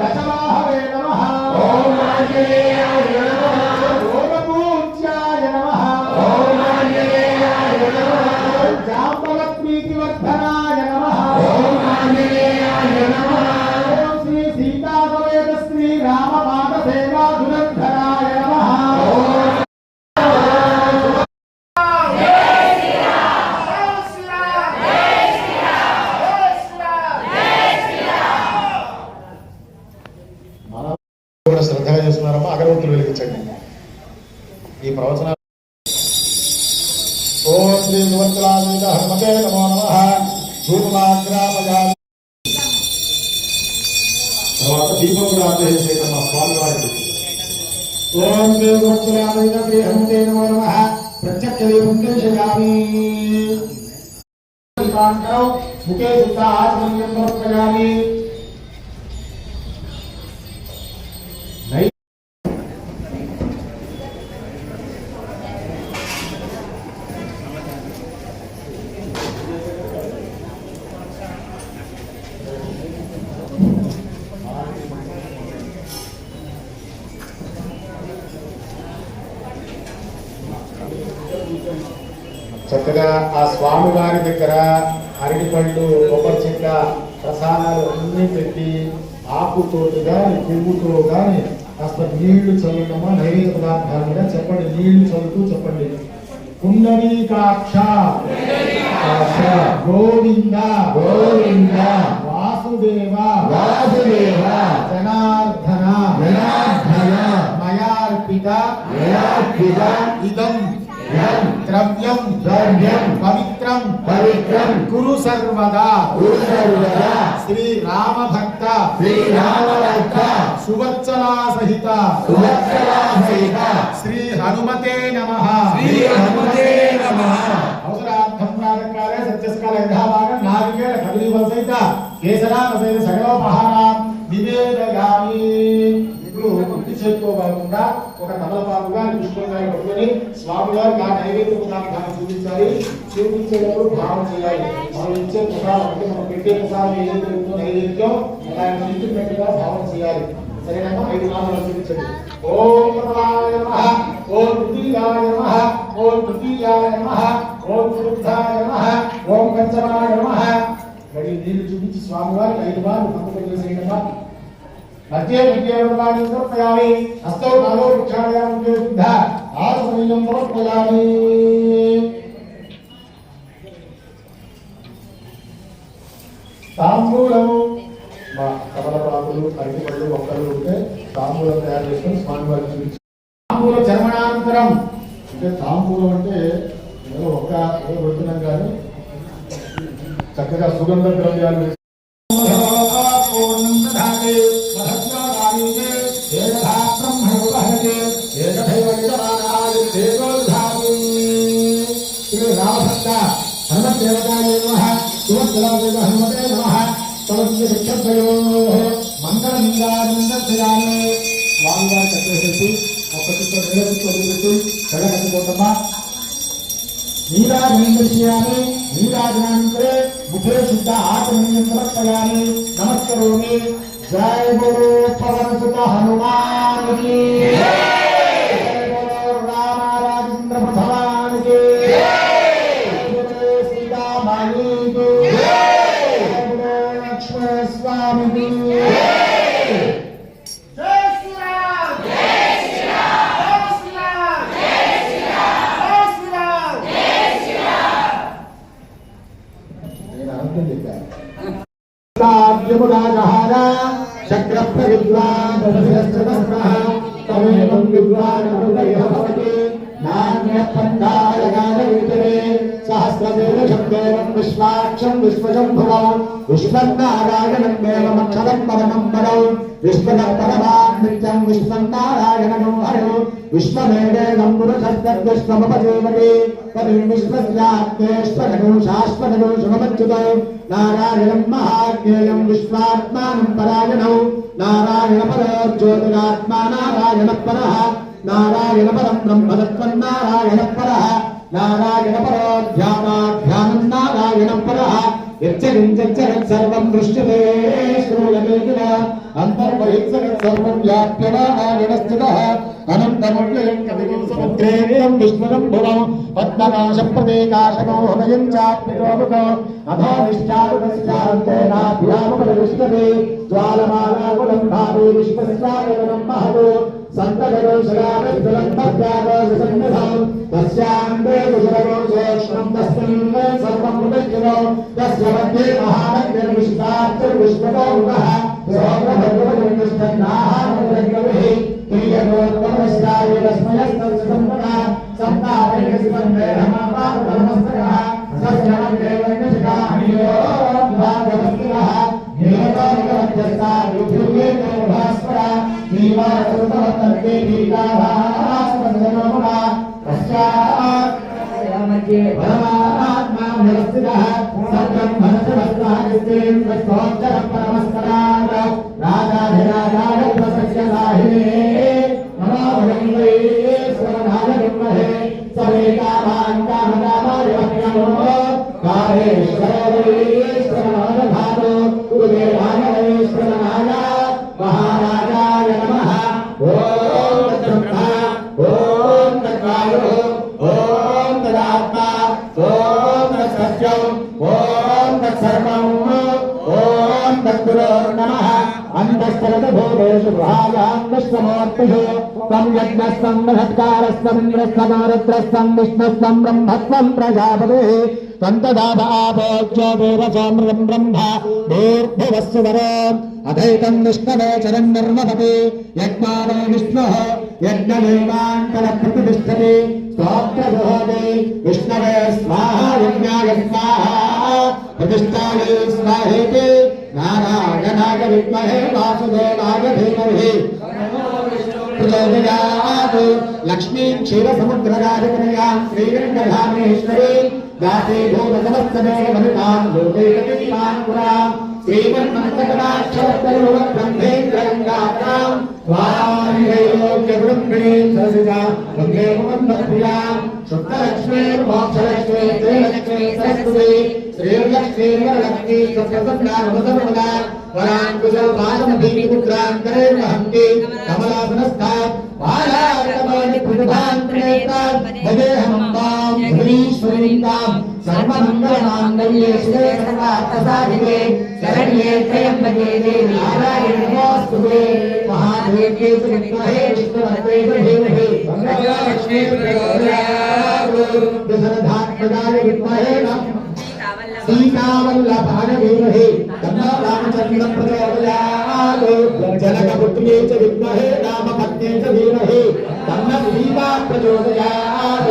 దశవాహవే నమః ఓం ఆంజనేయాయ నమః యోగపూజ్యాయ నమః ఓం ఆంజనేయాయ నమః జాంబవత్ప్రీతివర్ధనాయ నమః ఓం ఆంజనేయాయ నమః ఓం శ్రీ సీతాసమేత శ్రీ రామపాదసేవాధురంధరాయ నమః ఓం కూడా శ్రద్ధగా చేస్తున్నారమ్మా అగరవత్తులు వెలిగించండి ఈ ప్రవచన ఓం శ్రీ సువర్చలామీత హనుమతే నమో నమః ధూమాగ్రామయామి తర్వాత దీపం కూడా ఆగ్రహించేది మా స్వామి వారికి ఓం శ్రీ సువర్చలామీత శ్రీ హనుమతే నమో నమః ప్రత్యక్ష దీపం దర్శయామి దీపాంకరం ముఖే శుద్ధ ఆచమన్యం సమర్పయామి చక్కగా ఆ స్వామి వారి దగ్గర అరటిపళ్ళు కొబ్బరి చెక్క ప్రసాదాలు అన్ని పెట్టి ఆకుతోటి గాని పువ్వుతో గాని కాస్త నీళ్లు చల్లడమా నైవేద్య పదార్థాలు కూడా చెప్పండి నీళ్లు చల్లుతూ చెప్పండి పుండరీకాక్ష గోవింద గోవింద వాసుదేవ వాసుదేవ జనార్దన జనార్దన మయార్పిత మయార్పిత ఇదం ద్రవ్యం ద్రవ్యం పవిత్రం పవిత్రం కురు సర్వదా శ్రీ రామ భక్త సువత్సలా సహిత శ్రీ హనుమతే నమః అవసరార్థం ప్రాతకాలే సత్యస్కాల యథాభాగం నారికేళ కదలీఫల సహిత కేసరామ సహిత సకలోపహారం నివేదయామి. ఇప్పుడు గుర్తు చేసుకోకుండా ఒక తమలపాకుగా పుష్పంగా పట్టుకొని స్వామివారికి ఆ నైవేద్య పదార్థాన్ని చూపించాలి. చూపించేటప్పుడు భావం చేయాలి. మనం ఇచ్చే ప్రసాదం అంటే మనం పెట్టే ప్రసాదం ఏదైతే ఉందో నైవేద్యం అలా ఇంటిపెట్టుగా భావం చేయాలి. సరేనమ్మా? 5 నామాలు చూపించండి. ఓం ప్రథమాయ నమః, ఓం ద్వితీయాయ నమః, ఓం తృతీయాయ నమః, ఓం చతుర్థాయ నమః, ఓం పంచమాయ నమః. మరి నీళ్లు చూపించి స్వామివారికి 5 మార్లు పంపకం చేసేయమ్మా. మధ్య విద్యావృతాన్ని సమర్పయామి. హస్తో నాలో వృక్షాయాం శుద్ధ ఆసమయం సమర్పయామి. తాంబూలము మా కమలపాకులు అరటిపళ్ళు మొక్కలు ఉంటే తాంబూలం తయారు చేసుకొని స్వామివారికి చూపించి తాంబూల చర్మణానంతరం అంటే తాంబూల ధూపం అంటే ఏదో ఏదో కొడుతున్నాం కానీ చక్కగా సుగంధ ద్రవ్యాలు రామభక్త హనుమదేవతాయ నమః శివదేవాయ హనుమతే నమః తమస్యో మంగళంగానందయామి వాంగా చక్రవర్తి ఒక చుక్క నిలబెట్టుకోబెట్టి కళ్ళకట్టుకోవటమా నీరాజనందయామి నీరాజనానంతరే ముఖే శుద్ధ ఆత్మనియం సమర్పయామి నమస్కరోమి జయ గురు పవన సుత హనుమాన్ కీ జయ బోలో రామ రాజేంద్ర భగవాన్ కీ स्वामी चक्र विद्वान सहस्रदेव शब्देवं विश्वाक्षं विश्वजम्भुवं विश्वनारायणं देवमक्षरं परमं वरौ विश्वकर्परमां नित्यं विश्वनारायणं हरौ विश्वमेवेदं पुरुषस्तद्विश्वमुपजीवति तदेव विश्वस्यात्मेश्वरगो शाश्वतगो शुभमच्युतौ नारायणं महाज्ञेयं विश्वात्मानं परायणौ नारायणपरो ज्योतिरात्मा नारायणपरः नारायणपरं ब्रह्मतत्त्वन्नारायणपरः नारायणपरो ध्यानाध्यानं नारायणं परः यच्चरिञ्चच्चरत् सर्वं दृश्यते श्रूयते किल अन्तर्बहिर्जगत् सर्वं व्याप्य नारायणस्थितः अनन्तमव्ययं कविं समुद्रेयं विश्वजम्भुवं पद्मनाशप्रदेकाशनो हृदयं चाप्यतोमुखो अधोनिष्ठादुपस्यान्तेनाभ्यामुपरिष्टते ज्वालमालाकुलं भावे विश्वस्यायतनं महतो सन्तगरो शरावज्जलम्भद्यागसन्निधौ तस्यान्ते कुशलगो सोक्ष्मं तस्मिन् सर्वं मुदज्जनो तस्य मध्ये महानग्निर्विश्वाच्चर्विश्वतोमुखः सोऽग्रभगवजन्निष्ठन्नाहारग्रविः क्रियगोत्तमस्याय तस्मयस्तत्सम्पदा सन्तावैकसिबन्धेहमापादनमस्तकः सस्यमग्रेवैकशिखाहनियो भागवस्तिनः निरतोनिकमध्यस्था युद्धुर्येतो भास्वरा नीवारसुतवत्तर्के दीर्घाभास्वन्दनोमुखा पश्चात् परमात्मा निरस्तितः सत्यं भरतवस्त्रादिस्तेन्द्रस्तोच्चरः परमस्तरात् राजाधिराजाय प्रसस्यसाहिने नमो भगवते स्वनाय विद्महे सवेकामान् कामकामाय वक्ष्यमो कामेश्वरेश्वराय धातो कुबेराय महाराजाय नमः ॐ तद्ब्रह्मा ॐ तद्वायुः ॐ तदात्मा ॐ तत्सत्यम् ॐ तत्सर्वम् ॐ तद्गुरोर्नमः अन्तस्तरतभूतेषु गृहायां विश्वमूर्तिषु त्वं यज्ञस्तं महत्कारस्तं इन्द्रस्तं विष्णुस्तं ब्रह्मत्वं प्रजापतिः त्वं तदाभावोज्यो देवसोमृतं ब्रह्म दीर्घवस्सु वरो अधैतं विष्णवे चरन्निर्महति यज्ञानो विष्णुः यज्ञदेवान्तरप्रतिष्ठति स्तोत्रजुहोति विष्णवे स्वाहा यज्ञाय स्वाहा प्रतिष्ठाय स्वाहेति नारायणाय विद्महे वासुदेवाय धीमहि प्रचोदयात् लक्ष्मीं क्षीरसमुद्रराजकन्यां श्रीरङ्गधामेश्वरी दासीभूतसमस्तमे वनितां लोकैकतीमां पुरां श्रीमन्मन्तकटाक्षरब्रह्मेन्द्रगङ्गात्रां स्वामियोग्यगुरुम्बिणीं सरसिजा गङ्गेमुखम्भप्रियां शुद्धलक्ष्मीर्मोक्षलक्ष्मी श्रीलक्ष्मी सरस्वती श्रीलक्ष्मीर्वरलक्ष्मी सत्यसन्नामसर्वदा वराङ्कुशपादमभीमुद्रान्तरे महन्ति कमलासनस्थात् बालारकमाणि प्रतिभान्तरेतात् भजेऽहमम्बां धुरीश्वरीं सर्वमङ्गलमाङ्गल्ये शिवे सर्वार्थसाधिके शरण्ये त्र्यम्बके देवी नारायणि नमोऽस्तुते महादेव्ये च विद्महे विष्णुपत्नी च धीमहि लक्ष्मी प्रचोदयात् दशरथात्मजाय विद्महे सीतावल्लभाय धीमहि तन्नो रामचन्द्रः प्रचोदयात् जनकपुत्र्यै च विद्महे रामपत्न्यै च धीमहि तन्न विधीता प्रचोदयात्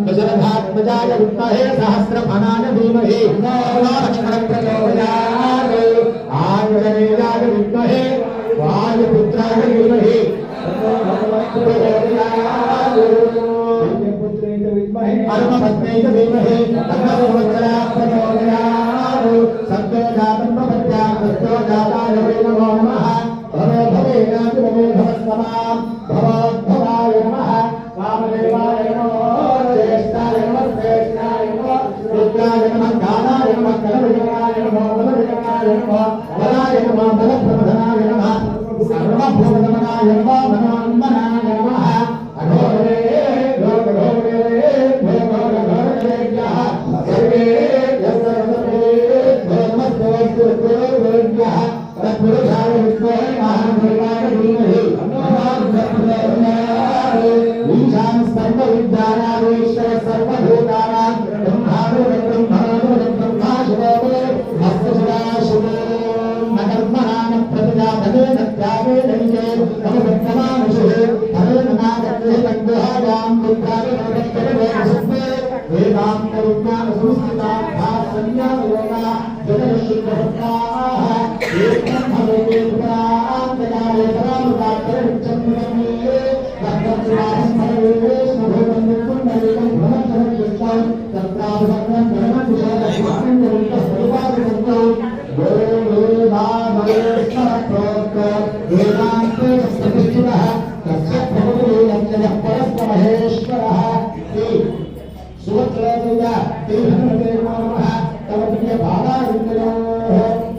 दशरथात्मजाय विद्महे सहस्रफलाय धीमहि तन्नो लक्ष्मणः प्रचोदयात् आञ्जनेयाय विद्महे वायुपुत्राय धीमहि तन्नो हनुमः प्रचोदयात् दिव्यपुत्रेण विद्महे हनुमपत्न्यै धीमहि तन्नो संवत्सरः प्रचोदयात् सद्यो जातं प्रपद्या सद्यो जाताय वै नमो नमः भवे भवेनापि भवे भवस्तमां भवोद्भवाय नमः वामदेवाय नमो ज्येष्ठाय नमः श्रेष्ठाय नमः रुद्राय नमः गानाय नमः कलविजयाय नमः बलविजयाय नमः बलाय नमः बलप्रमथनाय नमः सर्वभूतगमनाय नमः मनोन्मनाय नमः अघोरे घोरघोरे घोरघोरघोरघोरेभ्यः सर्वेभ्यः सर्वदेभ्यो नमस्तेभ्यः तत्पुरुषाय विद्महे महादेवाय धीमहि ईशान सर्वविद्यानामीश्वर सर्वभूतानां ब्रह्माणो ब्रह्मा शिवो हस्तशिवा शिवो न कर्मणा न प्रतिजातवे न त्यागे नैके तव भक्तमानुषे हरे नमागते तद्गुहायां बुद्धाय नमस्ते वेदान्त विज्ञान संस्कृताभ्यास संज्ञान योगा जगदशुद्धभक्ताः एकं भवते पुरान्तकाय परामुदात्तरविच्छन्नमे भक्तपुराणं भवे स्मभूतं निर्गुणमेकं भ्रमणं तत्राभिसर्गं धर्मविषयं वेदान्ते प्रतिष्ठितः तस्य प्रभुर्यञ्जनः परस्परहेश्वरः सुवत्सराय तेहनते नमः तव प्रिय भावाविन्दयोः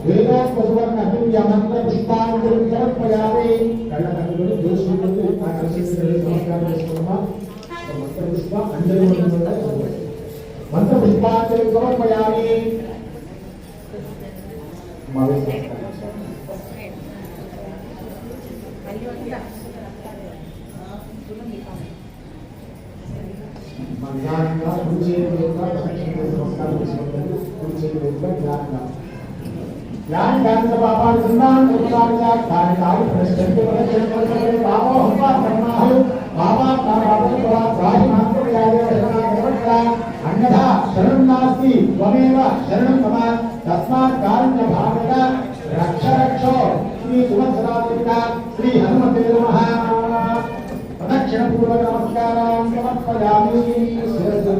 वेदोपसुवर्ण दिव्य मंत्र पुष्पांजलि समर्पयामि कళ్ళకట్టుకొని దోషులకు ఆ కలిసి నమస్కారం చేసుకున్నామా మంత్ర పుష్ప అంజలి మంత్ర పుష్పాంజలి సమర్పయామి జ్ఞానంగా గురి చేయకుండా నమస్కారం చేసుకోవాలి గురి చేయకుండా జ్ఞానంగా ज्ञान ज्ञान से पापा संधान उपकार का ज्ञान काल प्रश्न के बल जन बल करे बाबा हमका करना हो बाबा का बाबा को राही मात्र याद रखना करना अन्यथा शरण नास्ति त्वमेव शरणं मम तस्मात् कारुण्य भावेन रक्ष रक्षो श्री सुवत्सरादेवता श्री हनुमते नमः प्रदक्षिण पूर्वक नमस्कारां समर्पयामि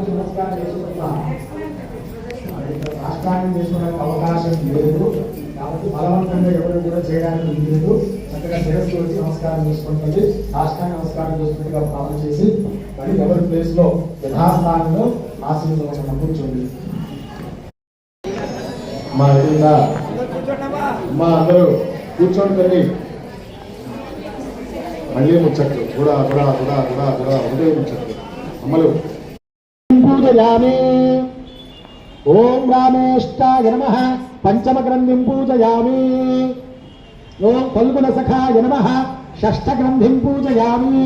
नमस्कार చేసుకుంటాం రాష్ట్రాన్ని చేసుకోవడానికి అవకాశం లేదు కాబట్టి బలవంతంగా ఎవరు కూడా చేయడానికి లేదు చక్కగా శిరస్సు వచ్చి నమస్కారం చేసుకుంటుంది రాష్ట్రాన్ని నమస్కారం చేసుకుంటుగా ప్రార్థన చేసి మరి ఎవరి ప్లేస్ లో యథాస్థానంలో ఆశీర్వదించడం కూర్చోండి మా ఎదురుగా మా అందరూ కూర్చోండి తల్లి మళ్ళీ ముచ్చట్లు కూడా కూడా కూడా కూడా కూడా ఉదయ ముచ్చట్లు అమ్మలు పూజయామి ओम रामेष्टाय नमः पंचमग्रंथिं पूजयामि ओम फल्गुनसखाय नमः षष्ठग्रंथिं पूजयामि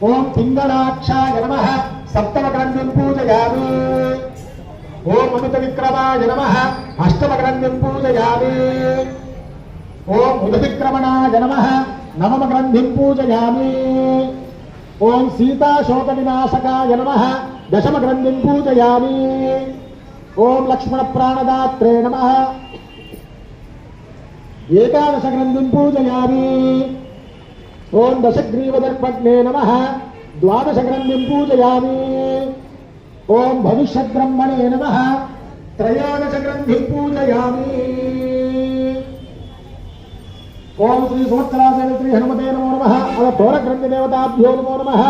ओम पिंगलाक्षाय नमः सप्तमग्रंथिं पूजयामि ओम अमितविक्रमाय नमः अष्टमग्रंथिं पूजयामि ओम उदविक्रमणाय नमः नवमग्रंथिं पूजयामि ओम सीताशोकविनाशकाय नमः दशमग्रंथिं पूजयामि ओम लक्ष्मण प्राणदात्रे नमः एकादश ग्रंथिं पूजयामि ओम दशग्रीवदर्पज्ञे नमः द्वादश ग्रंथिं पूजयामि ओम भविष्यद्ब्रह्मणे नमः त्रयोदश ग्रंथिं पूजयामि ओम श्री सुवत्सरादेव श्री हनुमते नमो नमः अव तोर ग्रंथि देवताभ्यो नमो नमः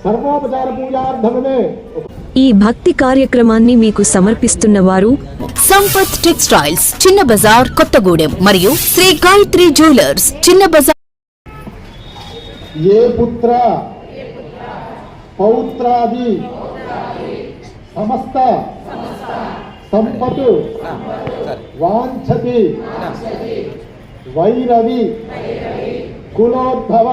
सर्वोपचार पूजार्थमे ఈ భక్తి కార్యక్రమాన్ని మీకు సమర్పిస్తున్న వారు సంపత్ టెక్స్టైల్స్ చిన్న బజార్ కొత్తగూడెం మరియు శ్రీ గాయత్రి జ్యువెలర్స్ చిన్న బజార్ ये पुत्र पौत्रादि समस्त संपत्तु वांछति वैरवि कुलोद्भव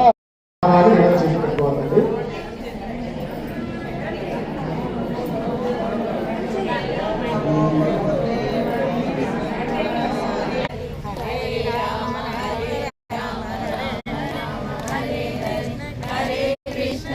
Krishna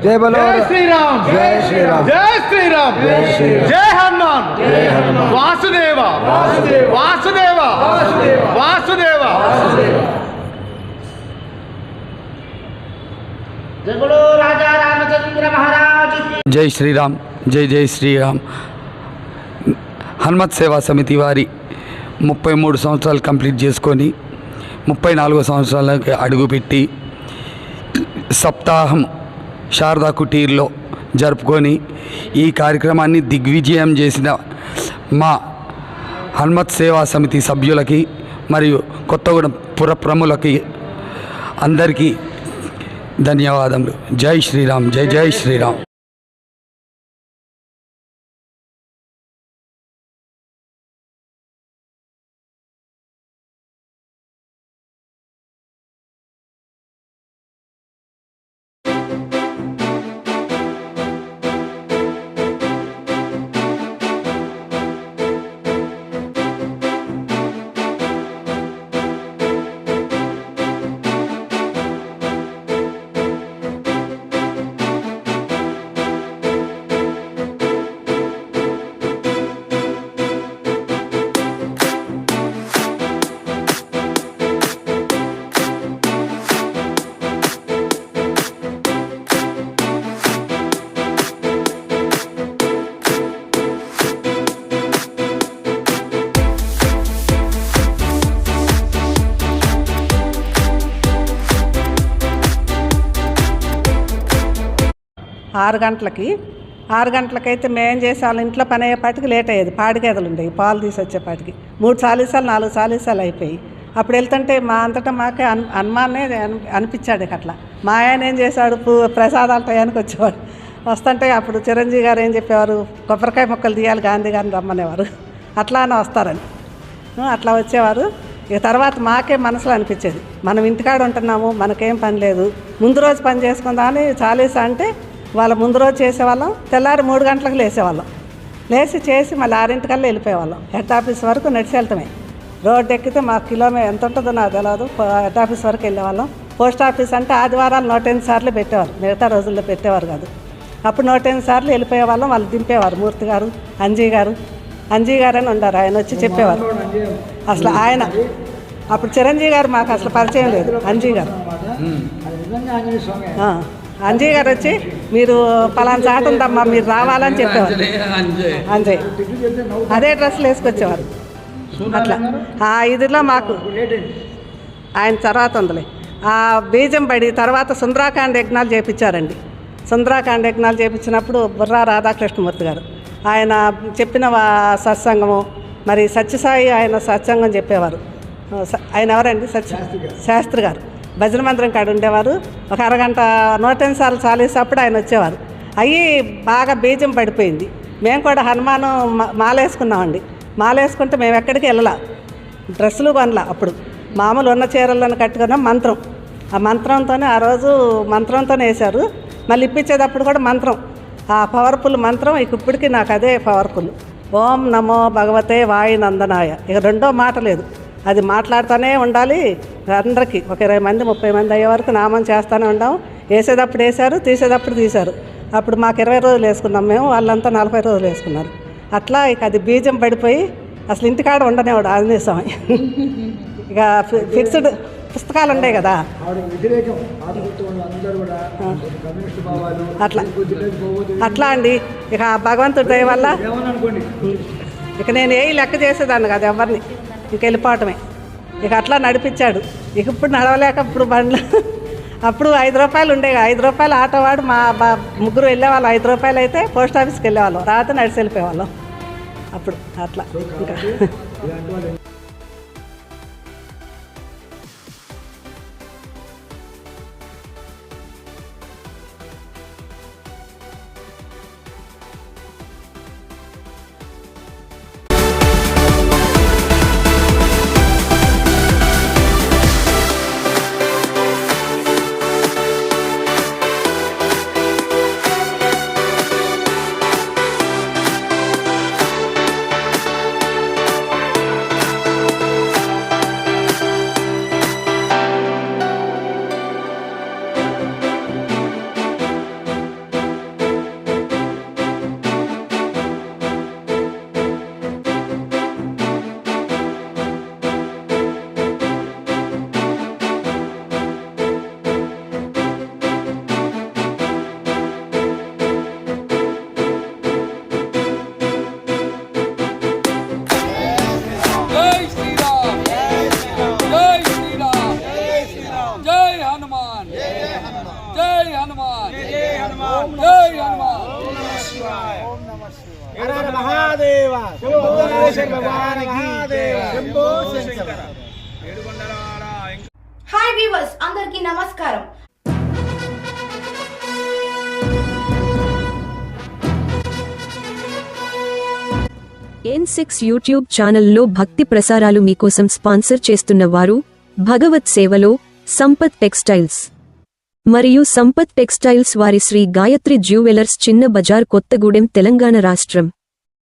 जय बोलो जय श्री राम जय श्री राम जय श्री राम जय श्री राम जय हनुमान जय हनुमान वासुदेव वासुदेव वासुदेव वासुदेव वासुदेव जय बोलो राजा रामचंद्र महाराज की जय श्री राम जय जय श्री राम హనుమత్ సేవా సమితి వారి 33 సంవత్సరాలు కంప్లీట్ చేసుకొని 34వ సంవత్సరాలకి అడుగుపెట్టి సప్తాహం శారదా కుటీర్లో జరుపుకొని ఈ కార్యక్రమాన్ని దిగ్విజయం చేసిన మా హనుమత్ సేవా సమితి సభ్యులకి మరియు కొత్తగూడెం పుర ప్రముఖులకి అందరికీ ధన్యవాదములు. జై శ్రీరామ్ జై జై శ్రీరామ్. ఆరు గంటలకైతే మేము చేసే వాళ్ళ ఇంట్లో పని అయ్యేపాటికి లేట్ అయ్యేది. పాడి గేదెలు ఉండేవి, పాలు తీసుకొచ్చేపాటికి 3 చాలీసాలు 4 చాలీసాలు అయిపోయి అప్పుడు వెళ్తుంటే మా అంతటా మాకే అనుమానే అనిపించాడు. అట్లా మా ఆయన ఏం చేశాడు, ప్రసాదాల టయానికి వచ్చేవాడు. వస్తుంటే అప్పుడు చిరంజీవి గారు ఏం చెప్పేవారు, కొబ్బరికాయ మొక్కలు తీయాలి గాంధీ గారిని రమ్మనేవారు. అట్లా అని వస్తారని అట్లా వచ్చేవారు. ఇక తర్వాత మాకే మనసులో అనిపించేది, మనం ఇంటికాడ ఉంటున్నాము, మనకేం పని లేదు, ముందు రోజు పని చేసుకుందామని చాలీసా అంటే వాళ్ళ ముందు రోజు చేసేవాళ్ళం. తెల్లారి 3 గంటలకు లేసేవాళ్ళం. లేచి చేసి మళ్ళీ 6 వెళ్ళిపోయేవాళ్ళం. హెడ్ ఆఫీస్ వరకు నడిచి వెళ్తామే. రోడ్డు ఎక్కితే మాకు కిలోమీటర్ ఎంత ఉంటుందో నాకు తెలియదు. హెడ్ ఆఫీస్ వరకు వెళ్ళేవాళ్ళం. పోస్ట్ ఆఫీస్ అంటే ఆదివారాలు 108 సార్లు పెట్టేవారు, మిగతా రోజుల్లో పెట్టేవారు కాదు. అప్పుడు 108 సార్లు వెళ్ళిపోయేవాళ్ళం. వాళ్ళు దింపేవారు. మూర్తి గారు, అంజీ గారు అని ఉండారు. ఆయన వచ్చి చెప్పేవారు. అసలు ఆయన అప్పుడు చిరంజీవి గారు మాకు అసలు పరిచయం లేదు. అంజీ గారు వచ్చి మీరు పలానా చాట ఉందమ్మా, మీరు రావాలని చెప్పేవారు. అంజయ్ అదే డ్రెస్సులు వేసుకొచ్చేవారు. అట్లా ఆ ఇదిలో మాకు ఆయన తర్వాత ఉందిలే. ఆ బీజం పడి తర్వాత సుందరాకాండ యజ్ఞాలు చేయించారండి. సుందరాకాండ యజ్ఞాలు చేయించినప్పుడు బుర్రా రాధాకృష్ణమూర్తి గారు ఆయన చెప్పిన సత్సంగము, మరి సత్యసాయి ఆయన సత్సంగం చెప్పేవారు. ఆయన ఎవరండి? శాస్త్రి గారు భజన మందిరం కాడ ఉండేవారు. ఒక అరగంట 108 సార్లు చాలేసప్పుడు ఆయన వచ్చేవారు. అయ్యి బాగా బీజం పడిపోయింది. మేము కూడా హనుమాను మాలేసుకున్నామండి. మాలేసుకుంటే మేము ఎక్కడికి వెళ్ళాల, డ్రెస్సులు కొనలా. అప్పుడు మామూలు ఉన్న చీరలను కట్టుకున్నాం. మంత్రం, ఆ మంత్రంతోనే ఆ రోజు మంత్రంతోనే వేశారు. మళ్ళీ ఇప్పించేటప్పుడు కూడా మంత్రం, ఆ పవర్ఫుల్ మంత్రం ఇప్పటికీ నాకు అదే పవర్ఫుల్. ఓం నమో భగవతే వాయు నందనాయ. ఇక రెండో మాట లేదు, అది మాట్లాడుతూనే ఉండాలి. అందరికీ ఒక 20 మంది 30 మంది అయ్యే వరకు నామం చేస్తూనే ఉండాం. వేసేటప్పుడు వేశారు, తీసేటప్పుడు తీశారు. అప్పుడు మాకు 20 రోజులు వేసుకున్నాం మేము, వాళ్ళంతా 40 రోజులు వేసుకున్నారు. అట్లా ఇక అది బీజం పడిపోయి అసలు ఇంటికాడ ఉండనేవాడు ఆంజనేయ స్వామి. ఇక ఫిక్స్డ్ పుస్తకాలు ఉండే కదా, అట్లా అండి. ఇక భగవంతుడి దయ వల్ల ఇక నేను ఏ లెక్క చేసేదాన్ని కాదు ఎవరిని, ఇంక వెళ్ళిపోవటమే. ఇక అట్లా నడిపించాడు. ఇక ఇప్పుడు నడవలేక ఇప్పుడు బండ్లు అప్పుడు 5 రూపాయలు ఉండేవి. 5 రూపాయలు ఆటో వాడు మా ముగ్గురు వెళ్ళేవాళ్ళం. 5 రూపాయలు అయితే పోస్ట్ ఆఫీస్కి వెళ్ళేవాళ్ళం, రాత్రి నడిచి వెళ్ళిపోయేవాళ్ళం. అప్పుడు అట్లా ఇంకా హాయ్ వ్యూవర్స్, అందరికీ నమస్కారం. N6 యూట్యూబ్ ఛానల్లో భక్తి ప్రసారాలు మీకోసం స్పాన్సర్ చేస్తున్న వారు భగవత్ సేవలో సంపత్ టెక్స్టైల్స్ మరియు సంపత్ టెక్స్టైల్స్ వారి శ్రీ గాయత్రి జ్యువెలర్స్, చిన్న బజార్, కొత్తగూడెం, తెలంగాణ రాష్ట్రం.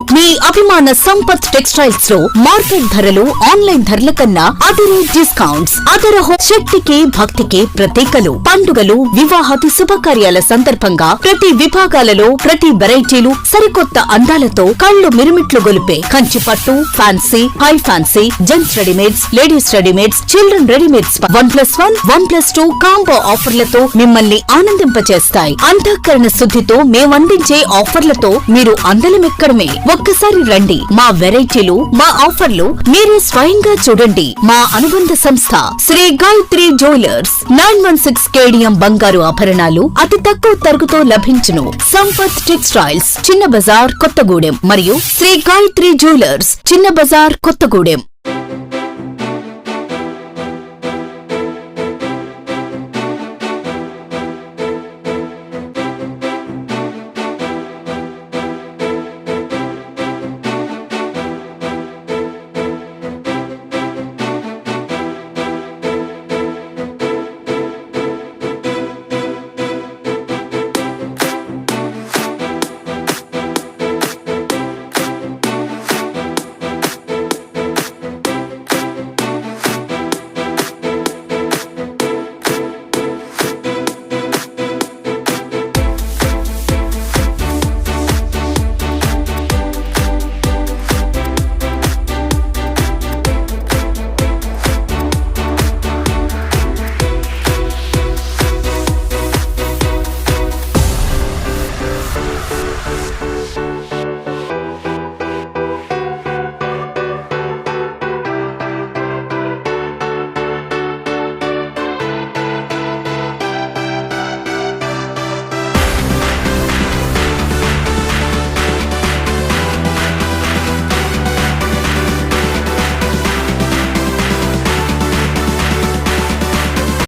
మీ అభిమాన సంపత్ టెక్స్టైల్స్ లో మార్కెట్ ధరలు ఆన్లైన్ ధరల కన్నా అదిరే డిస్కౌంట్స్. అదరహో శక్తికి భక్తికి ప్రతీకలు. పండుగలు, వివాహాది శుభకార్యాల సందర్భంగా ప్రతి విభాగాలలో ప్రతి వెరైటీలు సరికొత్త అందాలతో కళ్ళు మిరుమిట్లు గొలిపే కంచి పట్టు, fancy, high fancy, gents readymades, ladies readymades, children readymades 1+1, 1+2 combo ఆఫర్లతో మిమ్మల్ని ఆనందింపచేస్తాయి. అంతఃకరణ శుద్ధితో మేమందించే ఆఫర్లతో మీరు అందలమెక్కడమే. ఒక్కసారి రండి, మా వెరైటీలు, మా ఆఫర్లు మీరే స్వయంగా చూడండి. మా అనుబంధ సంస్థ శ్రీ గాయత్రి జ్యువెలర్స్ 916 కేడిఎం బంగారు ఆభరణాలు అతి తక్కువ తరుగుతో లభించును. సంపత్ టెక్స్టైల్స్, చిన్న బజార్, కొత్తగూడెం మరియు శ్రీ గాయత్రి జ్యువెలర్స్, చిన్న బజార్, కొత్తగూడెం.